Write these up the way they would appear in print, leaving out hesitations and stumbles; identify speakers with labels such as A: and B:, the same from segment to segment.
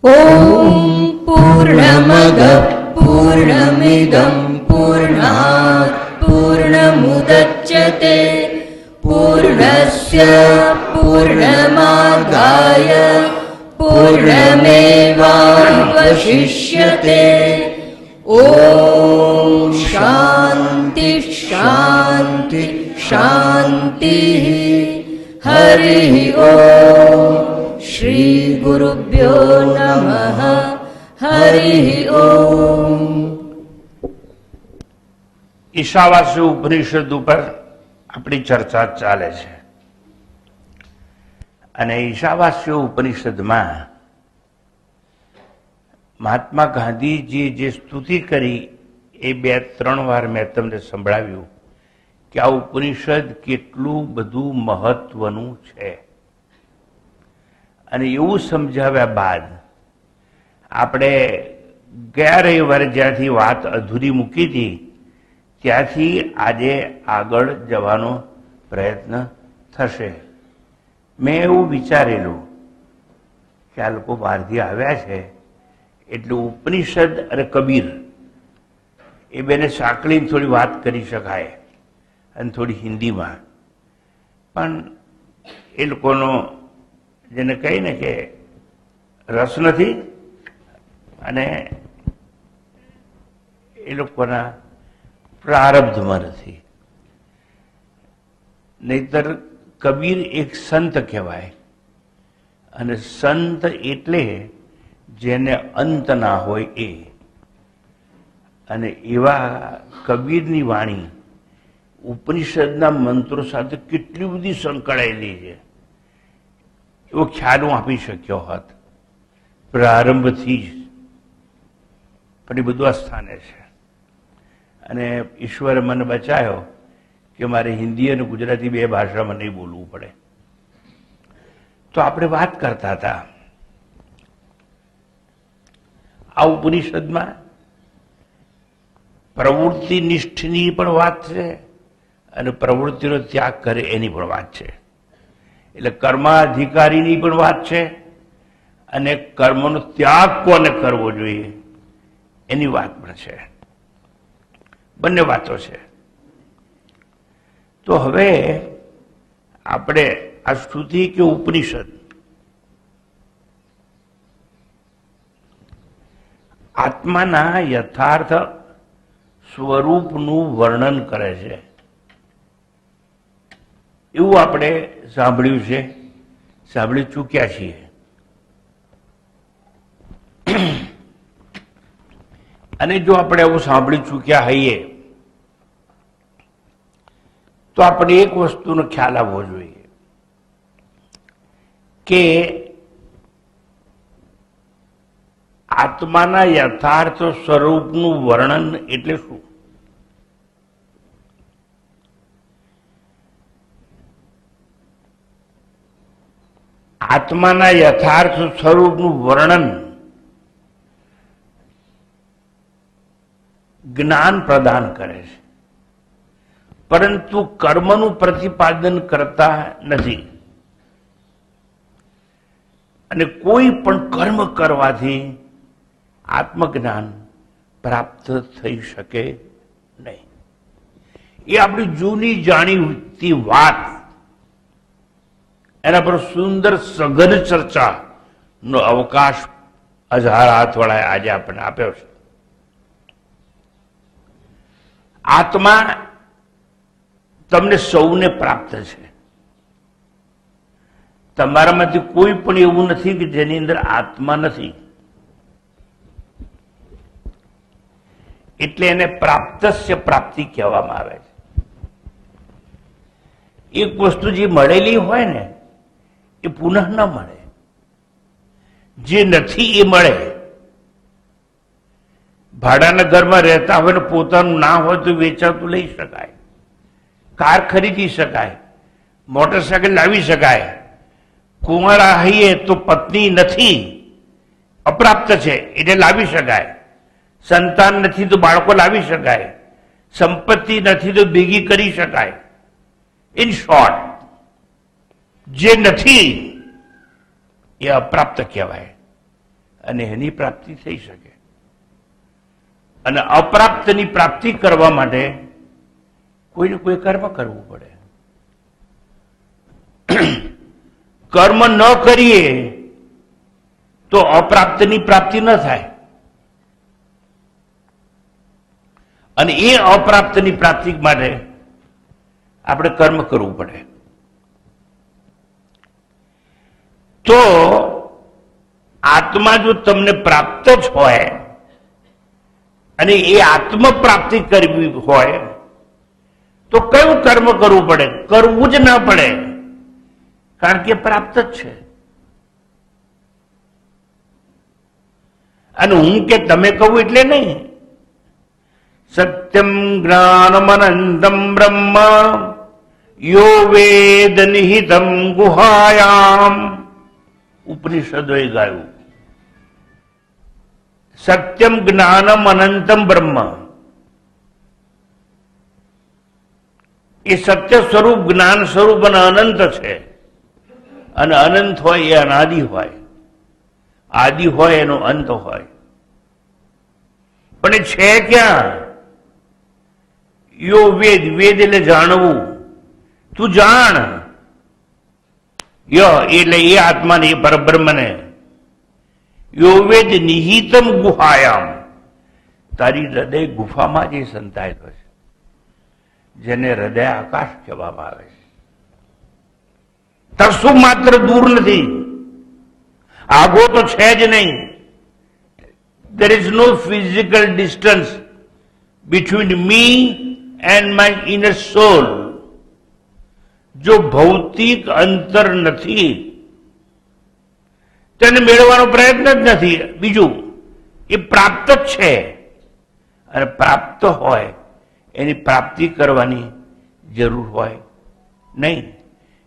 A: ॐ पूर्णमदः पूर्णमिदं पूर्णात् पूर्णमुदच्यते पूर्णस्य पूर्णमादाय पूर्णमेवावशिष्यते। ॐ शान्ति शान्ति शान्तिः। हरिः ॐ। श्री गुरुभ्यो नमः। हरिः ॐ।
B: ईशावास्य उपनिषद ઉપર આપણી ચર્ચા ચાલે છે અને ઈશાવાસ્ય ઉપનિષદમાં મહાત્મા ગાંધીજીએ જે સ્તુતિ કરી એ 2-3 વાર મેં તમને સંભળાવ્યું કે આ ઉપનિષદ કેટલું બધું મહત્વનું છે અને એવું સમજાવ્યા બાદ આપણે ગયા રવિવારે જ્યાંથી વાત અધૂરી મૂકી હતી ત્યાંથી આજે આગળ જવાનો પ્રયત્ન થશે। મેં એવું વિચારેલું કે આ લોકો બહારથી આવ્યા છે એટલે ઉપનિષદ અને કબીર એ બેને સાંકળીને થોડી વાત કરી શકાય અને થોડી હિન્દીમાં, પણ એ લોકોનો જેને કહીને કે રસ નથી અને એ લોકોના પ્રારબ્ધમાં નથી। નહીતર કબીર એક સંત કહેવાય અને સંત એટલે જેને અંત ના હોય એ, અને એવા કબીરની વાણી ઉપનિષદના મંત્રો સાથે કેટલી બધી સંકળાયેલી છે એવો ખ્યાલ હું આપી શક્યો હોત પ્રારંભથી જ, પણ એ બધું આ સ્થાને છે અને ઈશ્વરે મને બચાવ્યો કે મારે હિન્દી અને ગુજરાતી 2 ભાષામાં નહીં બોલવું પડે। તો આપણે વાત કરતા હતા આ ઉપનિષદમાં પ્રવૃત્તિ નિષ્ઠની પણ વાત છે અને પ્રવૃત્તિનો ત્યાગ કરે એની પણ વાત છે, એટલે કર્માધિકારીની પણ વાત છે અને કર્મનો ત્યાગ કોને કરવો જોઈએ એની વાત પણ છે, બંને વાતો છે। તો હવે આપણે આ સ્તુતિ કે ઉપનિષદ આત્માના યથાર્થ સ્વરૂપનું વર્ણન કરે છે એવું આપણે સાંભળ્યું છે, સાંભળી ચૂક્યા છીએ। અને જો આપણે એવું સાંભળી ચૂક્યા હોઈએ તો આપણે એક વસ્તુનો ખ્યાલ આવવો જોઈએ કે આત્માના યથાર્થ સ્વરૂપનું વર્ણન એટલે શું? આત્માના યથાર્થ સ્વરૂપનું વર્ણન જ્ઞાન પ્રદાન કરે છે પરંતુ કર્મનું પ્રતિપાદન કરતા નથી, અને કોઈ પણ કર્મ કરવાથી આત્મજ્ઞાન પ્રાપ્ત થઈ શકે નહીં। એ આપણી જૂની જાણીતી વાત, એના પર સુંદર સઘન ચર્ચાનો અવકાશ હજાર હાથવાળાએ આજે આપણને આપ્યો છે। આત્મા તમને સૌને પ્રાપ્ત છે, તમારામાંથી કોઈ પણ એવું નથી કે જેની અંદર આત્મા નથી, એટલે એને પ્રાપ્તસ્ય પ્રાપ્તિ કહેવામાં આવે છે। એક વસ્તુ જે મળેલી હોય ને એ પુનઃ ન મળે, જે નથી એ મળે। ભાડાના ઘરમાં રહેતા હોય ને પોતાનું ના હોય તો વેચાતું લઈ શકાય, કાર ખરીદી શકાય, મોટરસાયકલ લાવી શકાય। કુંવારા હઈએ તો પત્ની નથી, અપ્રાપ્ત છે એટલે લાવી શકાય, સંતાન નથી તો બાળકો લાવી શકાય, સંપત્તિ નથી તો ભેગી કરી શકાય। ઇન શોર્ટ જે નથી એ અપ્રાપ્ત કહેવાય અને એની પ્રાપ્તિ થઈ શકે. અને અપ્રાપ્તની પ્રાપ્તિ કરવા માટે કોઈને કોઈ કર્મ કરવું પડે. કર્મ ન કરીએ તો અપ્રાપ્તની પ્રાપ્તિ ન થાય, અને એ અપ્રાપ્તની પ્રાપ્તિ માટે આપણે કર્મ કરવું પડે. તો આત્મા જો તમને પ્રાપ્ત જ હોય અને એ આત્મ પ્રાપ્તિ કરવી હોય તો કયું કર્મ કરવું પડે? કરવું જ ના પડે, કારણ કે પ્રાપ્ત જ છે. અને હું કે તમે કહું એટલે નહીં. સત્યમ જ્ઞાનમ અનંતમ બ્રહ્મ યો વેદ નિહિતમ ગુહાયામ, ઉપનિષદોએ ગાયું. સત્યમ જ્ઞાનમ અનંતમ બ્રહ્મ, એ સત્ય સ્વરૂપ જ્ઞાન સ્વરૂપ અને અનંત છે. અને અનંત હોય એ અનાદિ હોય, આદિ હોય એનો અંત હોય. પણ એ છે ક્યાં? યો વેદ, વેદ એટલે જાણવું. તું જાણ. ય એટલે એ આત્માને, એ પરબ્રહ્મને. યો વેદ નિહિતમ ગુહાયામ, તારી હૃદય ગુફામાં જે સંતાયેલો છે, જેને હૃદય આકાશ કહેવામાં આવે છે. તરસું માત્ર દૂર નથી, આગો તો છે જ નહીં. There is no physical distance between me and my inner soul. જો ભૌતિક અંતર નથી, તેને મેળવવાનો પ્રયત્ન જ નથી. બીજું એ પ્રાપ્ત જ છે, અને પ્રાપ્ત હોય એની પ્રાપ્તિ કરવાની જરૂર હોય નહીં.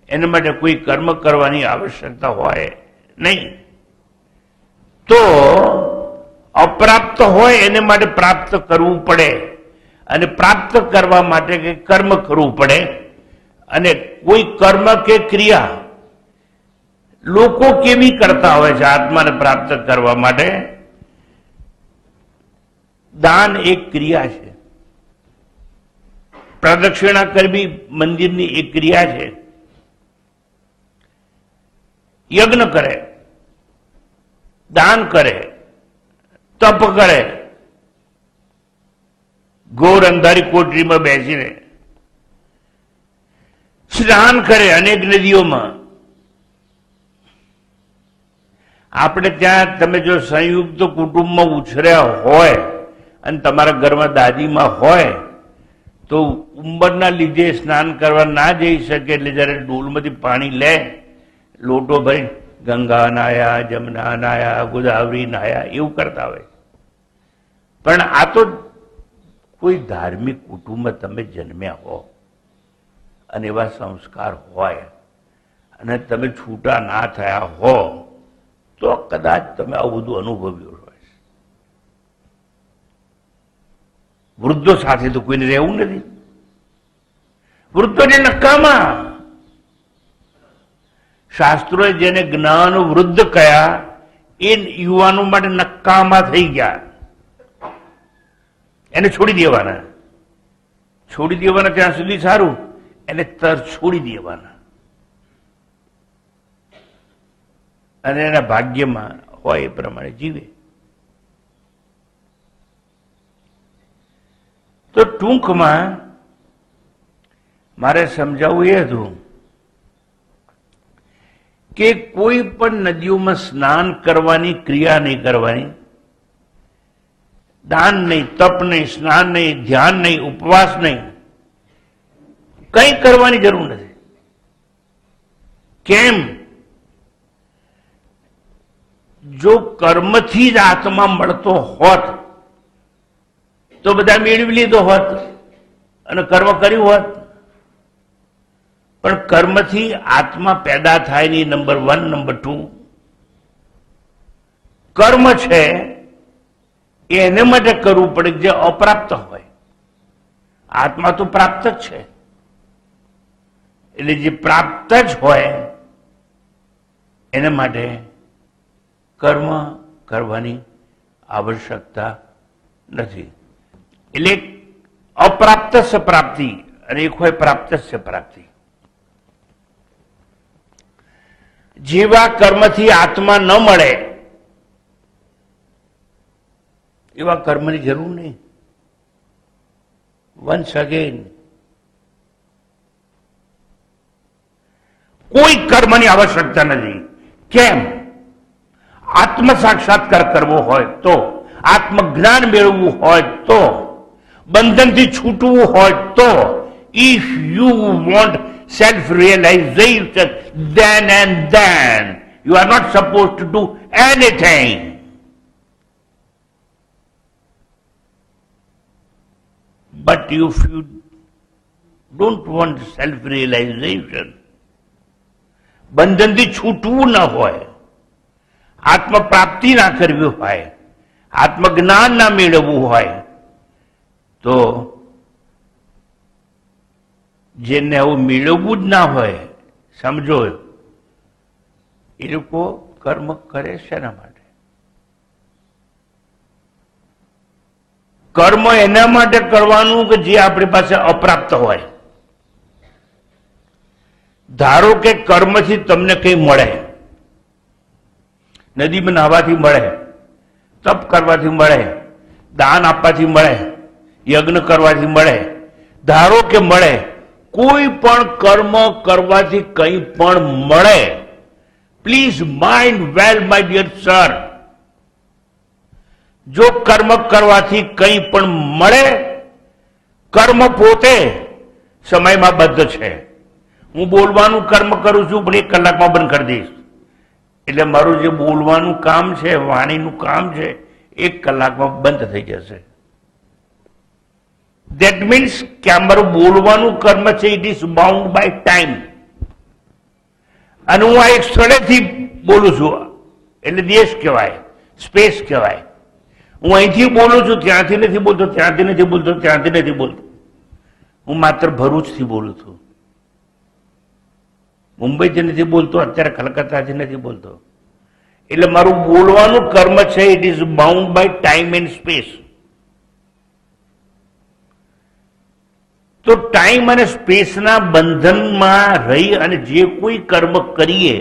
B: એના માટે કોઈ કર્મ કરવાની આવશ્યકતા હોય નહીં. તો અપ્રાપ્ત હોય એને માટે પ્રાપ્ત કરવું પડે, અને પ્રાપ્ત કરવા માટે કંઈક કર્મ કરવું પડે. અને કોઈ કર્મ કે ક્રિયા લોકો કેવી કરતા હોય છે આત્માને પ્રાપ્ત કરવા માટે? દાન એક ક્રિયા છે, પ્રદક્ષિણા કરવી મંદિરની એક ક્રિયા છે, યજ્ઞ કરે, દાન કરે, તપ કરે, ઘોર અંધારી કોટરીમાં બેસીને સ્નાન કરે અનેક નદીઓમાં. આપણે ત્યાં તમે જો સંયુક્ત કુટુંબમાં ઉછર્યા હોય અને તમારા ઘરમાં દાદીમાં હોય તો ઉંમરના લીધે સ્નાન કરવા ના જઈ શકે, એટલે જયારે ડોલમાંથી પાણી લે, લોટો ભરી ગંગા નાયા, જમના નાયા, ગોદાવરી નાયા, એવું કરતા હોય. પણ આ તો કોઈ ધાર્મિક કુટુંબમાં તમે જન્મ્યા હો અને એવા સંસ્કાર હોય અને તમે છૂટા ના થયા હો તો કદાચ તમે આવું બધું અનુભવ્યું હોય. વૃદ્ધો સાથે તો કોઈને રહેવું નથી. વૃદ્ધોને નકામા. શાસ્ત્રોએ જેને જ્ઞાન વૃદ્ધ કયા એ યુવાનો માટે નકામા થઈ ગયા. એને છોડી દેવાના. છોડી દેવાના ત્યાં સુધી સારું, એને તર છોડી દેવાના. અને એના ભાગ્યમાં હોય એ પ્રમાણે જીવે. તો ટૂંકમાં મારે સમજાવવું એ હતું કે કોઈ પણ નદીઓમાં સ્નાન કરવાની ક્રિયા નહીં કરવાની, દાન નહીં, તપ નહીં, સ્નાન નહીં, ધ્યાન નહીં, ઉપવાસ નહીં, કંઈ કરવાની જરૂર નથી. કેમ? જો કર્મથી જ આત્મા મળતો હોત તો બધા મેળવી લીધો હોત અને કર્મ કર્યું હોત. પણ કર્મથી આત્મા પેદા થાય નહીં, નંબર 1. નંબર 2, કર્મ છે એને માટે કરવું પડે જે અપ્રાપ્ત હોય. આત્મા તો પ્રાપ્ત જ છે, એટલે જે પ્રાપ્ત જ હોય એને માટે કર્મ કરવાની આવશ્યકતા નથી. એટલે અપ્રાપ્તસ્ય પ્રાપ્તિ અને એક હોય પ્રાપ્તસ્ય પ્રાપ્તિ. જેવા કર્મથી આત્મા ન મળે એવા કર્મની જરૂર નહીં. વન્સ અગેન કોઈ કર્મની આવશ્યકતા નથી. કેમ? આત્મ સાક્ષાત્કાર કરવો હોય તો, આત્મજ્ઞાન મેળવવું હોય તો, બંધનથી છૂટવું હોય તો, if you want self realization, then and then you are not supposed to do anything. But if you don't want self realization, બંધનથી છૂટવું ન હોય, આત્મ પ્રાપ્તિ ના કરવી હોય, આત્મજ્ઞાન ના મેળવવું હોય, તો જેને આવું મેળવવું જ ના હોય, સમજો, એ લોકો કર્મ કરે શેના માટે? કર્મ એના માટે કરવાનું કે જે આપણી પાસે અપ્રાપ્ત હોય. ધારો કે કર્મથી તમને કંઈ મળે, નદીમાં નહાવાથી મળે, તપ કરવાથી મળે, દાન આપવાથી મળે, યજ્ઞ કરવાથી મળે, ધારો કે મળે, કોઈ પણ કર્મ કરવાથી કંઈ પણ મળે. Please mind well my dear sir, જો કર્મ કરવાથી કંઈ પણ મળે, કર્મ પોતે સમયમાં બદ્ધ છે. હું બોલવાનું કર્મ કરું છું પણ 1 કલાકમાં બંધ કરી દઈશ. એટલે મારું જે બોલવાનું કામ છે, વાણીનું કામ છે, 1 કલાકમાં બંધ થઈ જશે. That means કે અમારું બોલવાનું કર્મ છે, it is bound by time. અને હું આ એક સ્થળેથી બોલું છું એટલે દેશ કહેવાય, સ્પેસ કહેવાય. હું અહીંથી બોલું છું, ત્યાંથી નથી બોલતો, ત્યાંથી નથી બોલતો, ત્યાંથી નથી બોલતો. હું માત્ર ભરૂચથી બોલું છું, મુંબઈથી નથી બોલતો, અત્યારે કલકત્તાથી નથી બોલતો. એટલે મારું બોલવાનું કર્મ છે, it is bound by time and space. તો ટાઈમ અને સ્પેસના બંધનમાં રહી અને જે કોઈ કર્મ કરીએ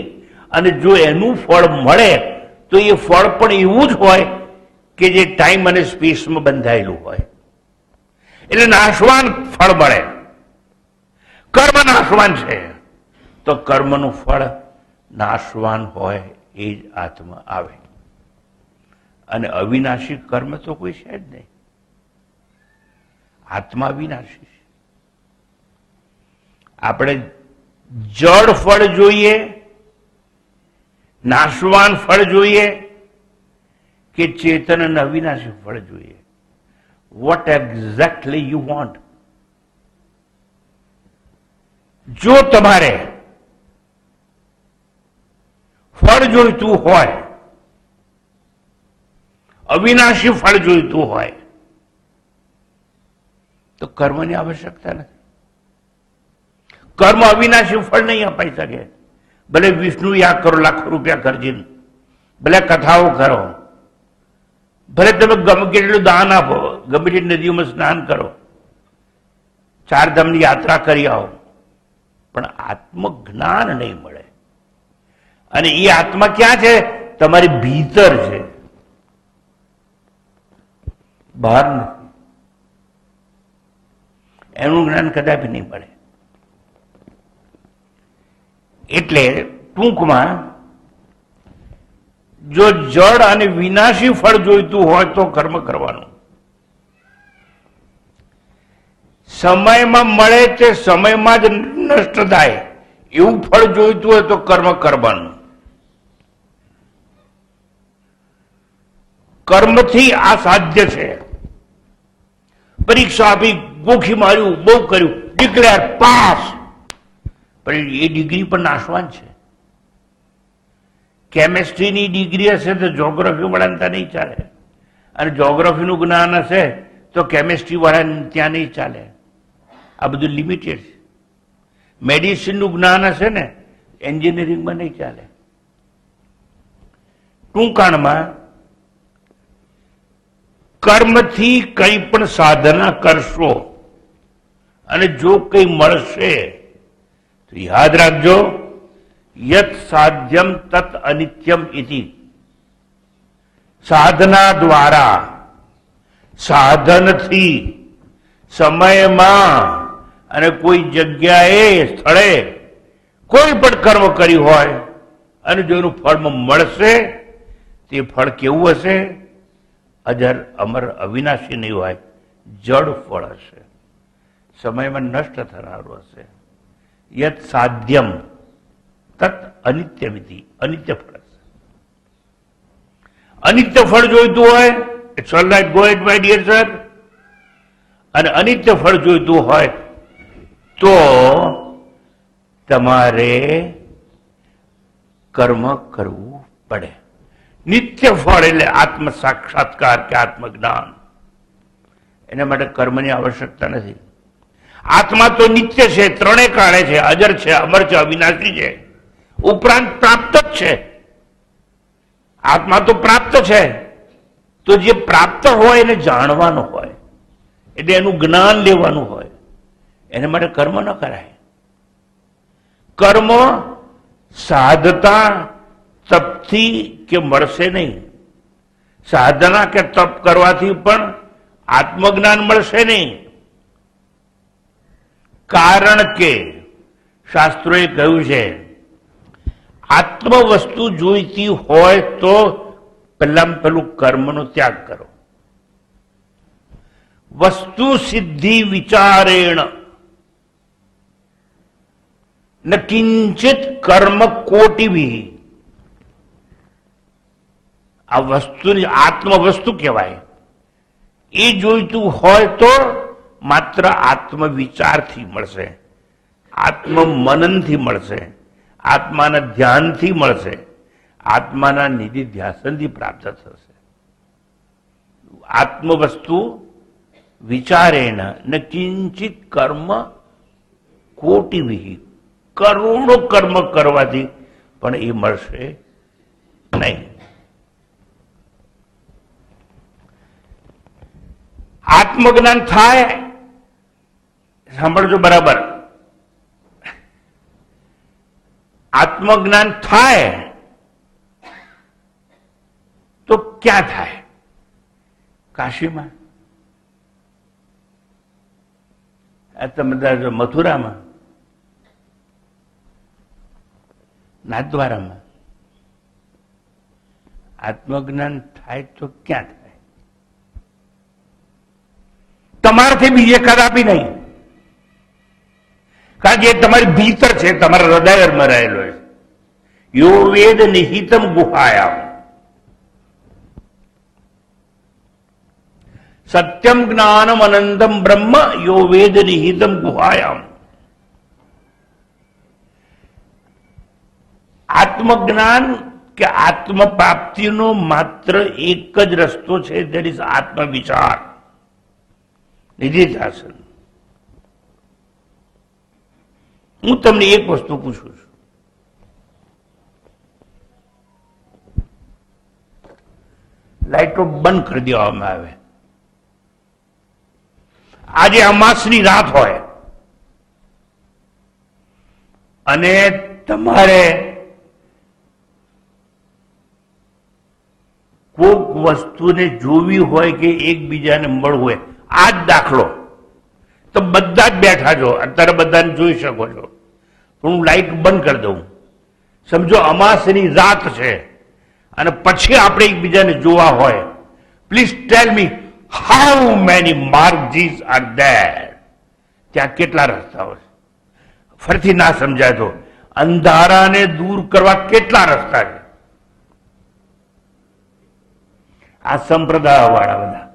B: અને જો એનું ફળ મળે તો એ ફળ પણ એવું જ હોય કે જે ટાઈમ અને સ્પેસમાં બંધાયેલું હોય. એટલે નાશવાન ફળ મળે. કર્મ નાશવાન છે તો કર્મનું ફળ નાશવાન હોય એ જ આત્મા આવે. અને અવિનાશી કર્મ તો કોઈ છે જ નહીં. આત્મા વિનાશી છે. આપણે જળ ફળ જોઈએ, નાશવાન ફળ જોઈએ કે ચેતન અને અવિનાશી ફળ જોઈએ? Vote exactly you want? જો તમારે ફળ જોઈતું હોય, અવિનાશી ફળ જોઈતું હોય, તો કર્મની આવશ્યકતા નથી. કર્મ અવિનાશી ફળ નહીં અપાઈ શકે. ભલે વિષ્ણુ યાદ કરો, લાખો રૂપિયા ખર્ચીને, ભલે કથાઓ કરો, ભલે તમે ગમે કેટલું દાન આપો, ગમે તેટલી નદીઓમાં સ્નાન કરો, 4 ધામની યાત્રા કરી આવો, પણ આત્મજ્ઞાન નહીં મળે. અને એ આત્મા ક્યાં છે? તમારી ભીતર છે, બહાર નથી. એનું જ્ઞાન કદાપી નહીં મળે. એટલે ટૂંકમાં જો જડ અને વિનાશી ફળ જોઈતું હોય તો કર્મ કરવાનું. સમયમાં મળે તે સમયમાં જ નષ્ટ થાય એવું ફળ જોઈતું હોય તો કર્મ કરવાનું. કર્મથી આ સાધ્ય છે. પરીક્ષા આપી, ગોખી માર્યું, બહુ કર્યું, ડિક્લેર પાસ, પણ એ ડિગ્રી પણ નાશવાન છે. કેમેસ્ટ્રીની ડિગ્રી હશે તો જ્યોગ્રાફી વાળાને ત્યાં નહીં ચાલે, અને જ્યોગ્રાફીનું જ્ઞાન હશે તો કેમેસ્ટ્રી વાળાને ત્યાં નહીં ચાલે. આ બધું લિમિટેડ છે. મેડિસિનનું જ્ઞાન હશે ને, એન્જિનિયરિંગમાં નહીં ચાલે. ટૂંકાણમાં કર્મથી કંઈ પણ સાધના કરશો અને જો કંઈ મળશે તો યાદ રાખજો, યત સાધ્યમ તત અનિત્યમ ઇતિ. સાધના દ્વારા, સાધનથી, સમયમાં અને કોઈ જગ્યાએ, સ્થળે કોઈ પણ કર્મ કર્યું હોય અને જો એનું ફળ મળશે, તે ફળ કેવું હશે? અજર, અમર, અવિનાશી નહીં હોય, જડ ફળ હશે, સમયમાં નષ્ટ થનારું હશે. યત સાધ્યમ તત અનિત્યમિતિ, અનિત્ય ફળ હશે. અનિત્ય ફળ જોઈતું હોય, it's all right, go it my dear sir. અને અનિત્ય ફળ જોઈતું હોય તો તમારે કર્મ કરવું પડે. નિત્ય ફળ એટલે આત્મ સાક્ષાત્કાર કે આત્મજ્ઞાન. એના માટે કર્મની આવશ્યકતા નથી. આત્મા તો નિત્ય છે, ત્રણેય કાળે છે, અજર છે, અમર છે, અવિનાશી છે, ઉપરાંત પ્રાપ્ત જ છે. આત્મા તો પ્રાપ્ત છે, તો જે પ્રાપ્ત હોય એને જાણવાનું હોય, એટલે એનું જ્ઞાન લેવાનું હોય. એના માટે કર્મ ન કરાય. કર્મ સાધતા તપથી કે મળશે નહીં. સાધના કે તપ કરવાથી પણ આત્મજ્ઞાન મળશે નહીં. કારણ કે શાસ્ત્રોએ કહ્યું છે, આત્મ વસ્તુ જોઈતી હોય તો પેલું કર્મનો ત્યાગ કરો. વસ્તુ સિદ્ધિ વિચારેણ ન કિંચિત કર્મ કોટિભી. આ વસ્તુની આત્મ વસ્તુ કહેવાય. એ જોઈતું હોય તો માત્ર આત્મ વિચારથી મળશે, આત્મ મનનથી મળશે, આત્માના ધ્યાનથી મળશે, આત્માના નિધિ ધ્યાસનથી પ્રાપ્ત થશે. આત્મ વસ્તુ વિચારેણ ન કિંચિત કર્મ કોટિભી. કરોડો કર્મ કરવાથી પણ એ મળશે નહીં. આત્મજ્ઞાન થાય, સાંભળજો બરાબર, આત્મજ્ઞાન થાય તો ક્યાં થાય? કાશીમાં, બધા મથુરામાં, નાથદ્વારામાં. આત્મજ્ઞાન થાય તો ક્યાં થાય? તમારાથી બીજે કદાપી નહીં. કારણ કે તમારી ભીતર છે, તમારા હૃદયમાં રહેલો છે. યો વેદ નિહિતમ ગુહાયામ સત્યમ જ્ઞાનમ અનંતમ બ્રહ્મ યો વેદ નિહિતમ ગુહાયામ. આત્મજ્ઞાન કે આત્મ પ્રાપ્તિનો માત્ર એક જ રસ્તો છે, દેટ ઇઝ આત્મ વિચાર, નિધિ ધ્યાસન. હું તમને એક વસ્તુ પૂછું છું, લાઈટો બંધ કરી દેવામાં આવે, આજે અમાસની રાત હોય અને તમારે કોઈક વસ્તુને જોવી હોય કે એકબીજાને મળવું હોય, આ જ દાખલો, તો બધા જ બેઠા છો, અત્યારે બધાને જોઈ શકો છો, પણ હું લાઈટ બંધ કરી દઉં. સમજો અમાસની રાત છે અને પછી આપણે એકબીજાને જોવા હોય. Please tell me how many માર્ગીસ આર ધેર? ત્યાં કેટલા રસ્તાઓ છે? ફરીથી ના સમજાય તો, અંધારાને દૂર કરવા કેટલા રસ્તા છે? આ સંપ્રદાય વાળા બધા,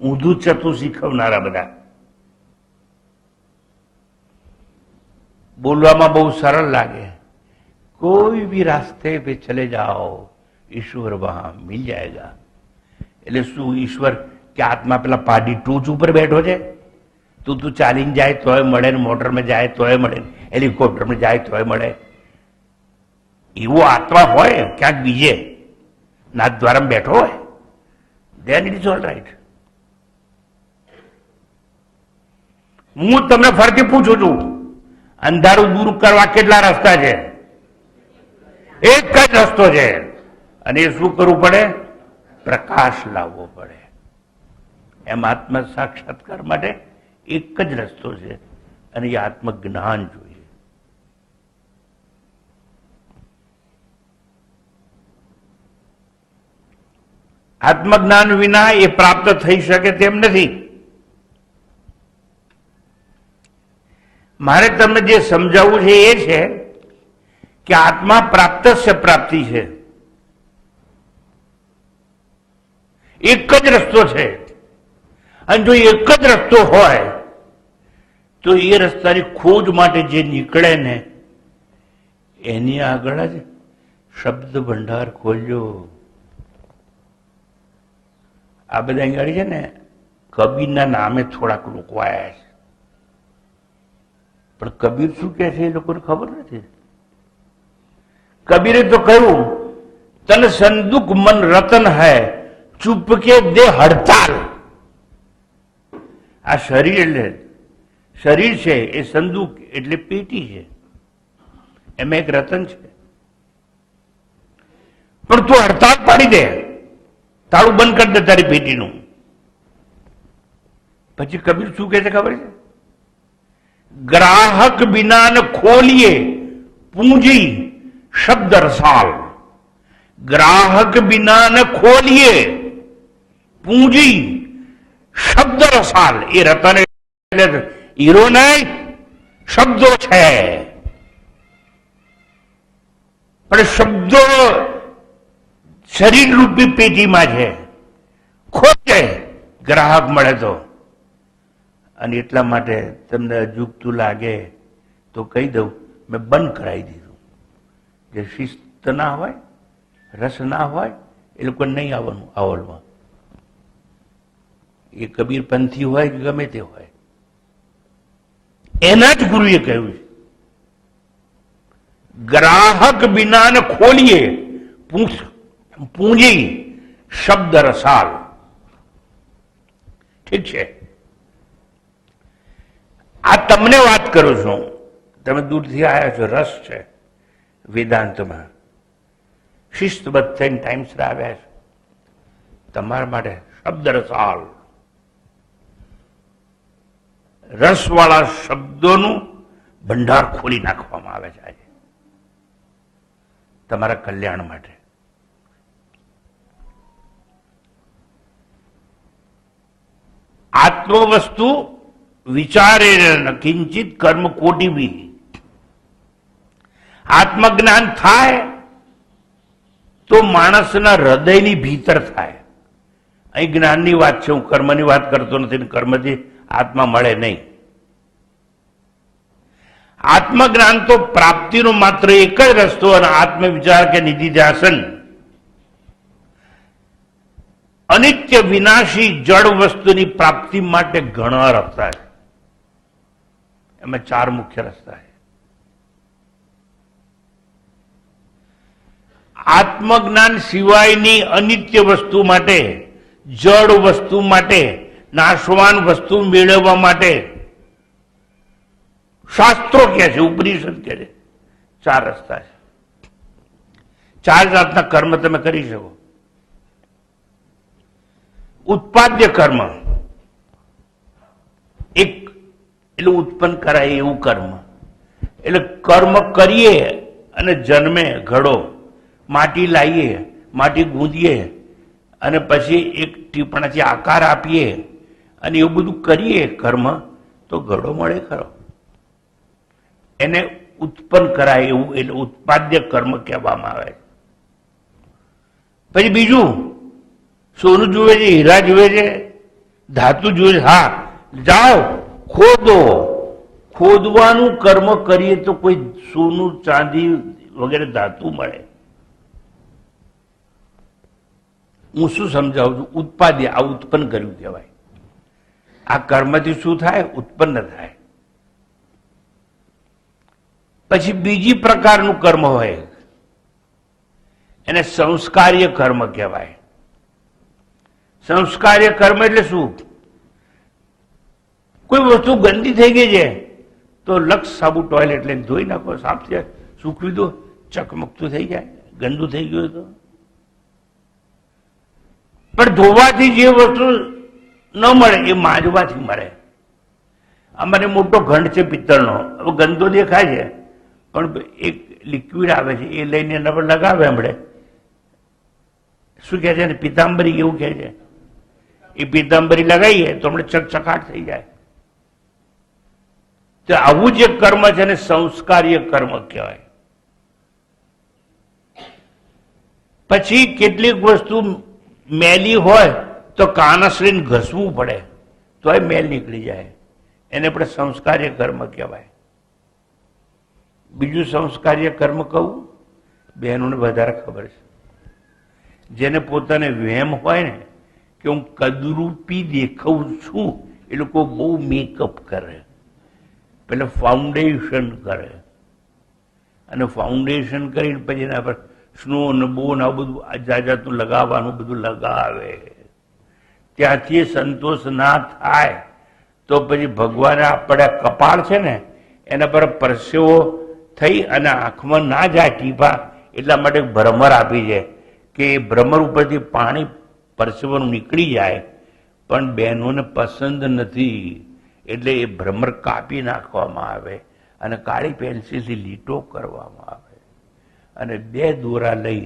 B: ઊંધું ચતું શીખવનારા બધા, બોલવામાં બહુ સરળ લાગે, કોઈ भी रास्ते पे चले जाओ ईश्वर वहां मिल जाएगा. એટલે શું ઈશ્વર કે આત્મા પેલા પાડી ટોચ ઉપર બેઠો છે? તું ચાલીને જાય તોય મળે, ને મોટરમાં જાય તોય મળે, હેલિકોપ્ટરમાં જાય તોય મળે. એવો આત્મા હોય ક્યાંક બીજે નાથદ્વારામાં બેઠો હોય? then it is all right. હું તમને ફરતી પૂછું છું, અંધારું દૂર કરવા કેટલા રસ્તા છે? એક જ રસ્તો છે, અને એ શું કરવું પડે? પ્રકાશ લાવવો પડે. એમ આત્મ સાક્ષાત્કાર માટે એક જ રસ્તો છે, અને એ આત્મજ્ઞાન જોઈએ. આત્મજ્ઞાન વિના એ પ્રાપ્ત થઈ શકે તેમ નથી. મારે તમને જે સમજાવવું છે એ છે કે આત્મા પ્રાપ્તસ્ય પ્રાપ્તિ છે. એક જ રસ્તો છે, અને જો એક જ રસ્તો હોય તો એ રસ્તાની ખોજ માટે જે નીકળે ને એની આગળ જ શબ્દ ભંડાર ખોલ્યો. આ બધા અહીં છે ને કબીરના નામે થોડાક લોકો આવ્યા છે, પણ કબીર શું કે છે એ લોકોને ખબર નથી. કબીરે તો કહ્યું, તન સંદુક મન રતન હૈ, ચૂપકે દે હડતાલ. આ શરીર છે એ સંદુક એટલે પેટી છે, એમાં એક રતન છે, પણ તું હડતાલ પાડી દે, તાળું બંધ કરી દે તારી પેટીનું. પછી કબીર શું કહે છે ખબર છે? ગ્રાહક બિના ન ખોલીએ પૂંજી શબ્દ રસાલ. ગ્રાહક બિના ન ખોલીએ પૂંજી શબ્દ રસાલ. એ રતન એટલે હીરો નહીં, શબ્દો છે. પણ શબ્દો શરીર રૂપી પેટીમાં છે, ખોટે ગ્રાહક મળે તો. અને એટલા માટે તમને અજુગતું લાગે તો કહી દઉં, મેં બંધ કરાવી દીધું. જે શિસ્ત ના હોય, રસ ના હોય, એ લોકો નહીં આવવાનું આવડમાં. એ કબીર પંથી હોય કે ગમે તે હોય, એના જ ગુરુએ કહ્યું છે, ગ્રાહક બિના ને ખોલીએ પૂંજી શબ્દ રસાલ. ઠીક છે, આ તમને વાત કરું છું, તમે દૂરથી આવ્યા છો, રસ છે વેદાંતમાં, શિસ્તબદ્ધ થઈને ટાઈમસર આવ્યા છો. તમારા માટે શબ્દ રસાલ, રસવાળા શબ્દોનું ભંડાર ખોલી નાખવામાં આવે છે આજે તમારા કલ્યાણ માટે. આત્મ વસ્તુ વિચારે કિંચિત કર્મ કોટી બી. આત્મજ્ઞાન થાય તો માણસના હૃદયની ભીતર થાય. અહીં જ્ઞાનની વાત છે, હું કર્મની વાત કરતો નથી. કર્મથી આત્મા મળે નહીં. આત્મજ્ઞાન તો પ્રાપ્તિનો માત્ર એક જ રસ્તો, અને આત્મ વિચાર કે નિધિધ્યાસન અનિત્ય વિનાશી જળ વસ્તુની પ્રાપ્તિ માટે ઘણા રસ્તા છે. એમાં 4 મુખ્ય રસ્તા છે. આત્મજ્ઞાન સિવાયની અનિત્ય વસ્તુ માટે, જળ વસ્તુ માટે, નાશવાન વસ્તુ મેળવવા માટે શાસ્ત્રો કહે છે, ઉપનિષદ કહે છે, 4 રસ્તા છે. 4 જાતના કર્મ તમે કરી શકો. ઉત્પાદ્ય કર્મ, એક એટલે ઉત્પન્ન કરાય એવું કર્મ. એટલે કર્મ કરીએ અને જન્મે ઘડો, માટી લાવીએ, માટી ગૂંદીએ, અને પછી એક ટીપણાથી આકાર આપીએ, અને એવું બધું કરીએ કર્મ, તો ઘડો મળે ખરો. એને ઉત્પન્ન કરાય એવું, એટલે ઉત્પાદ્ય કર્મ કહેવામાં આવે. પછી બીજું, સોનું જુએ છે, હીરા જુએ છે, ધાતુ જુએ છે, હા જાઓ ખોદો. ખોદવાનું કર્મ કરીએ તો કોઈ સોનું, ચાંદી વગેરે ધાતુ મળે. હું શું સમજાવું છું? ઉત્પાદ્ય, આ ઉત્પન્ન કર્યું કહેવાય. આ કર્મથી શું થાય? ઉત્પન્ન થાય. પછી બીજી પ્રકારનું કર્મ હોય, એને સંસ્કારીય કર્મ કહેવાય. સંસ્કાર્ય કર્મ એટલે શું? કોઈ વસ્તુ ગંદી થઈ ગઈ છે તો લક્ષ સાબુ ટોયલેટ લઈને ધોઈ નાખો, સાફ થાય, સૂકવી દો, ચકમકતું થઈ જાય. ગંદુ થઈ ગયું તો પણ ધોવાથી જે વસ્તુ ન મળે એ માંજવાથી મળે. અમારે મોટો ઘંટ છે પિત્તળનો, હવે ગંદો દેખાય છે પણ એક લિક્વિડ આવે છે એ લઈને એના પર લગાવે. હમણે શું કહે છે ને, પિતાંબરી એવું કહે છે. એ પિતાંબરી લગાવીએ તો હમણાં ચકચકાટ થઈ જાય. તો આવું જે કર્મ છે ને સંસ્કાર્ય કર્મ કહેવાય. પછી કેટલીક વસ્તુ મેલી હોય તો કાનસરીને ઘસવું પડે તો એ મેલ નીકળી જાય, એને આપણે સંસ્કાર્ય કર્મ કહેવાય. બીજું સંસ્કાર્ય કર્મ કહું, બહેનોને વધારે ખબર છે. જેને પોતાને વહેમ હોય ને કે હું કદરૂપી દેખાઉં છું, એ લોકો બહુ મેકઅપ કરે, પેલા ફાઉન્ડેશન કરે, અને ફાઉન્ડેશન કરીને પછી એના પર સ્નો ને બોન આ બધું જાતનું લગાવવાનું બધું લગાવે. ત્યાંથી સંતોષ ના થાય તો પછી ભગવાને આપણે કપાળ છે ને એના પર પરસેવો થઈ અને આંખમાં ના જાય ટીપા, એટલા માટે ભ્રમર આપી છે કે એ ભ્રમર ઉપરથી પાણી પરસેવાનું નીકળી જાય, પણ બહેનોને પસંદ નથી એટલે એ ભ્રમર કાપી નાખવામાં આવે અને કાળી પેન્સિલથી લીટો કરવામાં આવે અને 2 દોરા લઈ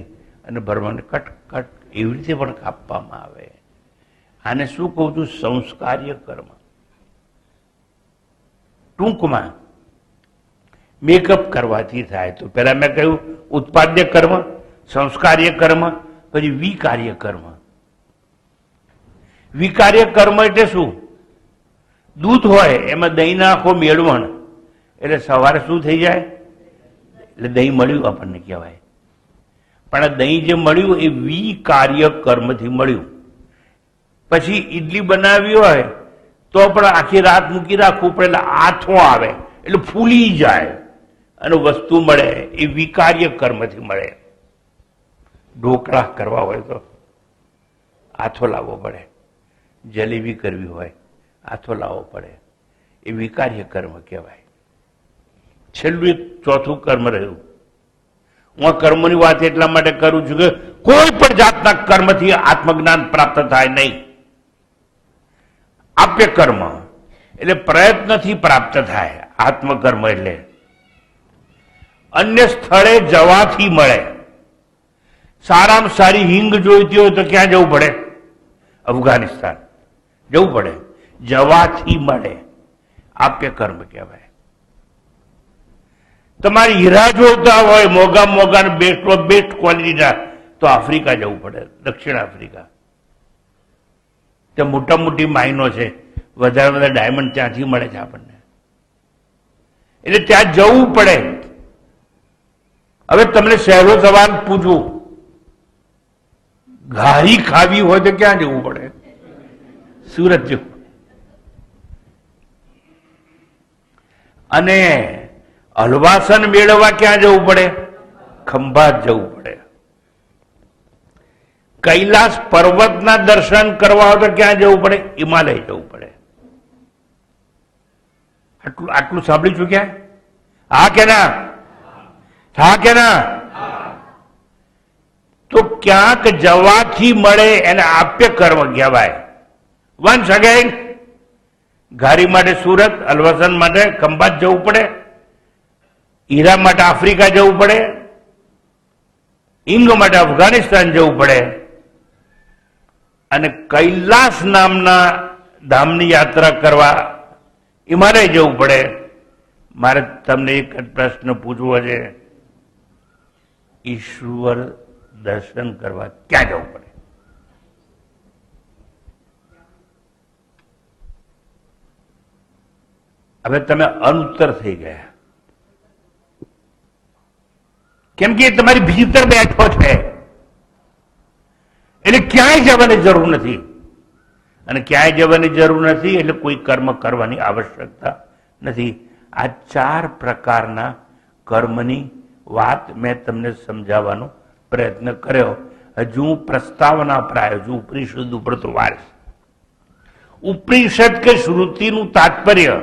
B: અને ભ્રમરને કટ કટ એવી રીતે પણ કાપવામાં આવે. આને શું કહું છું? સંસ્કાર્ય કર્મ. ટૂંકમાં મેકઅપ કરવાથી થાય. તો પેલા મેં કહ્યું ઉત્પાદ્ય કર્મ, સંસ્કાર્ય કર્મ, પછી વિકાર્ય કર્મ. વિકાર્ય કર્મ એટલે શું? દૂધ હોય એમાં દહીં નાખો મેળવણ એટલે સવારે શું થઈ જાય? એટલે દહીં મળ્યું આપણને કહેવાય. પણ આ દહીં જે મળ્યું એ વિકાર્ય કર્મથી મળ્યું. પછી ઈડલી બનાવી હોય તો પણ આખી રાત મૂકી રાખવું પડે એટલે આથો આવે એટલે ફૂલી જાય અને વસ્તુ મળે, એ વિકાર્ય કર્મથી મળે. ઢોકળા કરવા હોય તો આથો લાવવો પડે, જલેબી કરવી હોય આથો લાવવો પડે, એ વિકાર્ય કર્મ કહેવાય. છેલ્લું એક ચોથું કર્મ રહ્યું. હું આ કર્મની વાત એટલા માટે કરું છું કે કોઈ પણ જાતના કર્મથી આત્મજ્ઞાન પ્રાપ્ત થાય નહીં. આપ્ય કર્મ એટલે પ્રયત્નથી પ્રાપ્ત થાય. આત્મકર્મ એટલે અન્ય સ્થળે જવાથી મળે. સારામાં સારી હિંગ જોઈતી હોય તો ક્યાં જવું પડે? અફઘાનિસ્તાન જવું પડે, જવાથી મળે. આપ્ય કર્મ કહેવાય. તમારી હીરા જોતા હોય મોગા મોગા બેસ્ટ ઓફ બેસ્ટ ક્વોલિટીના તો આફ્રિકા જવું પડે, દક્ષિણ આફ્રિકા. ત્યાં મોટા મોટી માઇનો છે, વધારે વધારે ડાયમંડ ત્યાંથી મળે છે આપણને, એટલે ત્યાં જવું પડે. હવે તમને સહેલો સવાલ પૂછું, ઘારી ખાવી હોય તો ક્યાં જવું પડે? સુરત જવું. અને હલવાસન મેળવવા ક્યાં જવું પડે? ખંભાત જવું પડે. કૈલાસ પર્વતના દર્શન કરવા હોય તો ક્યાં જવું પડે? હિમાલય જવું પડે. આટલું આટલું સાંભળી ચૂક્યા? હા કે ના? હા કે ના? તો ક્યાંક જવાથી મળે એને આપ્ય કર્મ કહેવાય. વન્સ અગેન, ઘારી માટે સુરત, હલવાસન માટે ખંભાત જવું પડે, હીરા માટે આફ્રિકા જવું પડે, હિંગ માટે અફઘાનિસ્તાન જવું પડે, અને કૈલાસ નામના ધામની યાત્રા કરવા હિમાલય જવું પડે. મારે તમને એક પ્રશ્ન પૂછવો છે, ઈશ્વર દર્શન કરવા ક્યાં જવું પડે? હવે તમે અનુત્તર થઈ ગયા, કેમ કે તમારી ભીતર બેઠો છે એટલે ક્યાંય જવાની જરૂર નથી. અને ક્યાંય જવાની જરૂર નથી એટલે કોઈ કર્મ કરવાની આવશ્યકતા નથી. આ 4 પ્રકારના કર્મની વાત મેં તમને સમજાવવાનો પ્રયત્ન કર્યો. હજુ પ્રસ્તાવના પ્રાય, હજુ ઉપનિષદ ઉપર તો વાર છે. ઉપનિષદ કે શ્રુતિનું તાત્પર્ય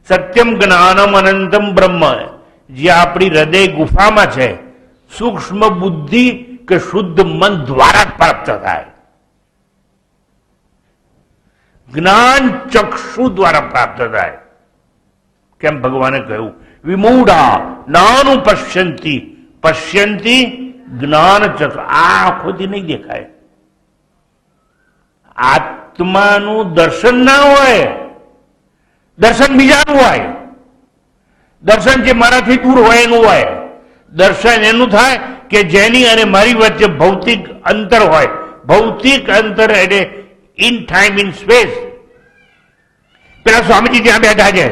B: સત્યમ જ્ઞાનમ અનંતમ બ્રહ્મ, જે આપણી હૃદય ગુફામાં છે, સૂક્ષ્મ બુદ્ધિ કે શુદ્ધ મન દ્વારા પ્રાપ્ત થાય. જ્ઞાન ચક્ષુ દ્વારા પ્રાપ્ત થાય. કેમ ભગવાને કહ્યું વિમૂઢા નાનું પશ્યંતી, પશ્યંતી જ્ઞાન ચક્ષુ. આ આંખોથી નહીં દેખાય. આત્માનું દર્શન ના હોય, દર્શન બીજાનું હોય. દર્શન જે મારાથી દૂર હોય એનું હોય. દર્શન એનું થાય કે જેની અને મારી વચ્ચે ભૌતિક અંતર હોય. ભૌતિક અંતર એટલે ઇન ટાઈમ ઇન સ્પેસ. પેલા સ્વામીજી ત્યાં બેઠા છે,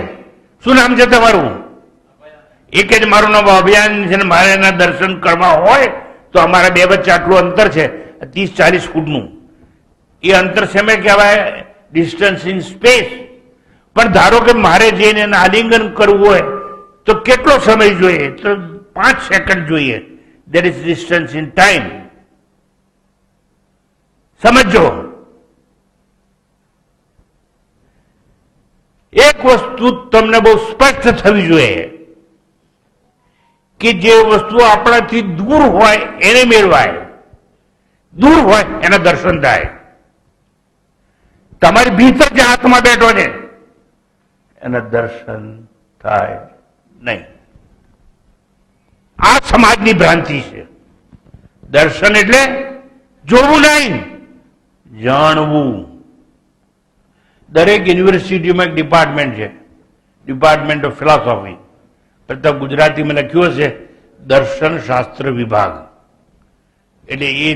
B: શું નામ છે તમારું? એક જ મારું નામ અભિયાન છે ને મારે એના દર્શન કરવા હોય તો અમારા બે વચ્ચે આટલું અંતર છે 30-40 ફૂટનું. એ અંતર શેમે કહેવાય? Distance in space. પણ ધારો કે મારે જઈને એને આલિંગન કરવું હોય તો કેટલો સમય જોઈએ? તો 5 સેકન્ડ જોઈએ. That is distance in time. સમજો. એક વસ્તુ તમને બહુ સ્પષ્ટ થવી જોઈએ કે જે વસ્તુ આપણાથી દૂર હોય એને મેળવાય, દૂર હોય એના દર્શન થાય. તમારી ભીતર જે આત્મા બેઠો છે એના દર્શન થાય નહીં. આ સમાજની ભ્રાંતિ છે. દર્શન એટલે જોવું નહીં, જાણવું. દરેક યુનિવર્સિટીમાં એક ડિપાર્ટમેન્ટ છે, ડિપાર્ટમેન્ટ ઓફ ફિલોસોફી. પ્રથમ ગુજરાતીમાં લખ્યું હશે દર્શન શાસ્ત્ર વિભાગ. એટલે એ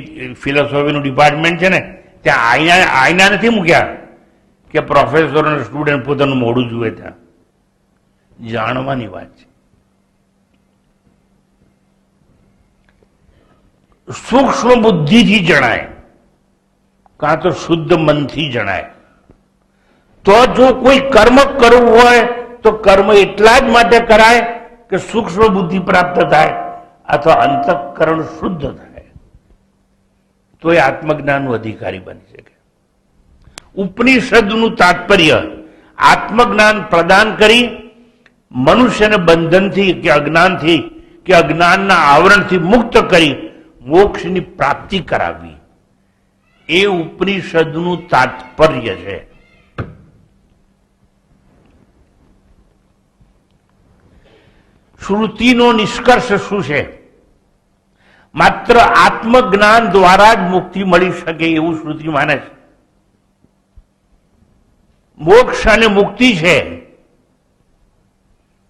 B: ફિલોસોફીનું ડિપાર્ટમેન્ટ છે ને, ત્યાં આઈના નથી મૂક્યા કે પ્રોફેસરો અને સ્ટુડન્ટ પોતાનું મોઢું જુએ. ત્યાં જાણવાની વાત છે. સૂક્ષ્મ બુદ્ધિથી જણાય, કાં તો શુદ્ધ મનથી જણાય. તો જો કોઈ કર્મ કરવું હોય તો કર્મ એટલા જ માટે કરાય કે સૂક્ષ્મ બુદ્ધિ પ્રાપ્ત થાય અથવા અંતઃકરણ શુદ્ધ થાય, તો એ આત્મજ્ઞાનનું અધિકારી બની શકે. ઉપનિષદનું તાત્પર્ય આત્મજ્ઞાન પ્રદાન કરી મનુષ્યને બંધનથી કે અજ્ઞાનથી કે અજ્ઞાનના આવરણથી મુક્ત કરી મોક્ષની પ્રાપ્તિ કરાવવી, એ ઉપનિષદનું તાત્પર્ય છે. શ્રુતિનો નિષ્કર્ષ શું છે? માત્ર આત્મજ્ઞાન દ્વારા જ મુક્તિ મળી શકે એવું શ્રુતિ માને છે. મોક્ષ અને મુક્તિ છે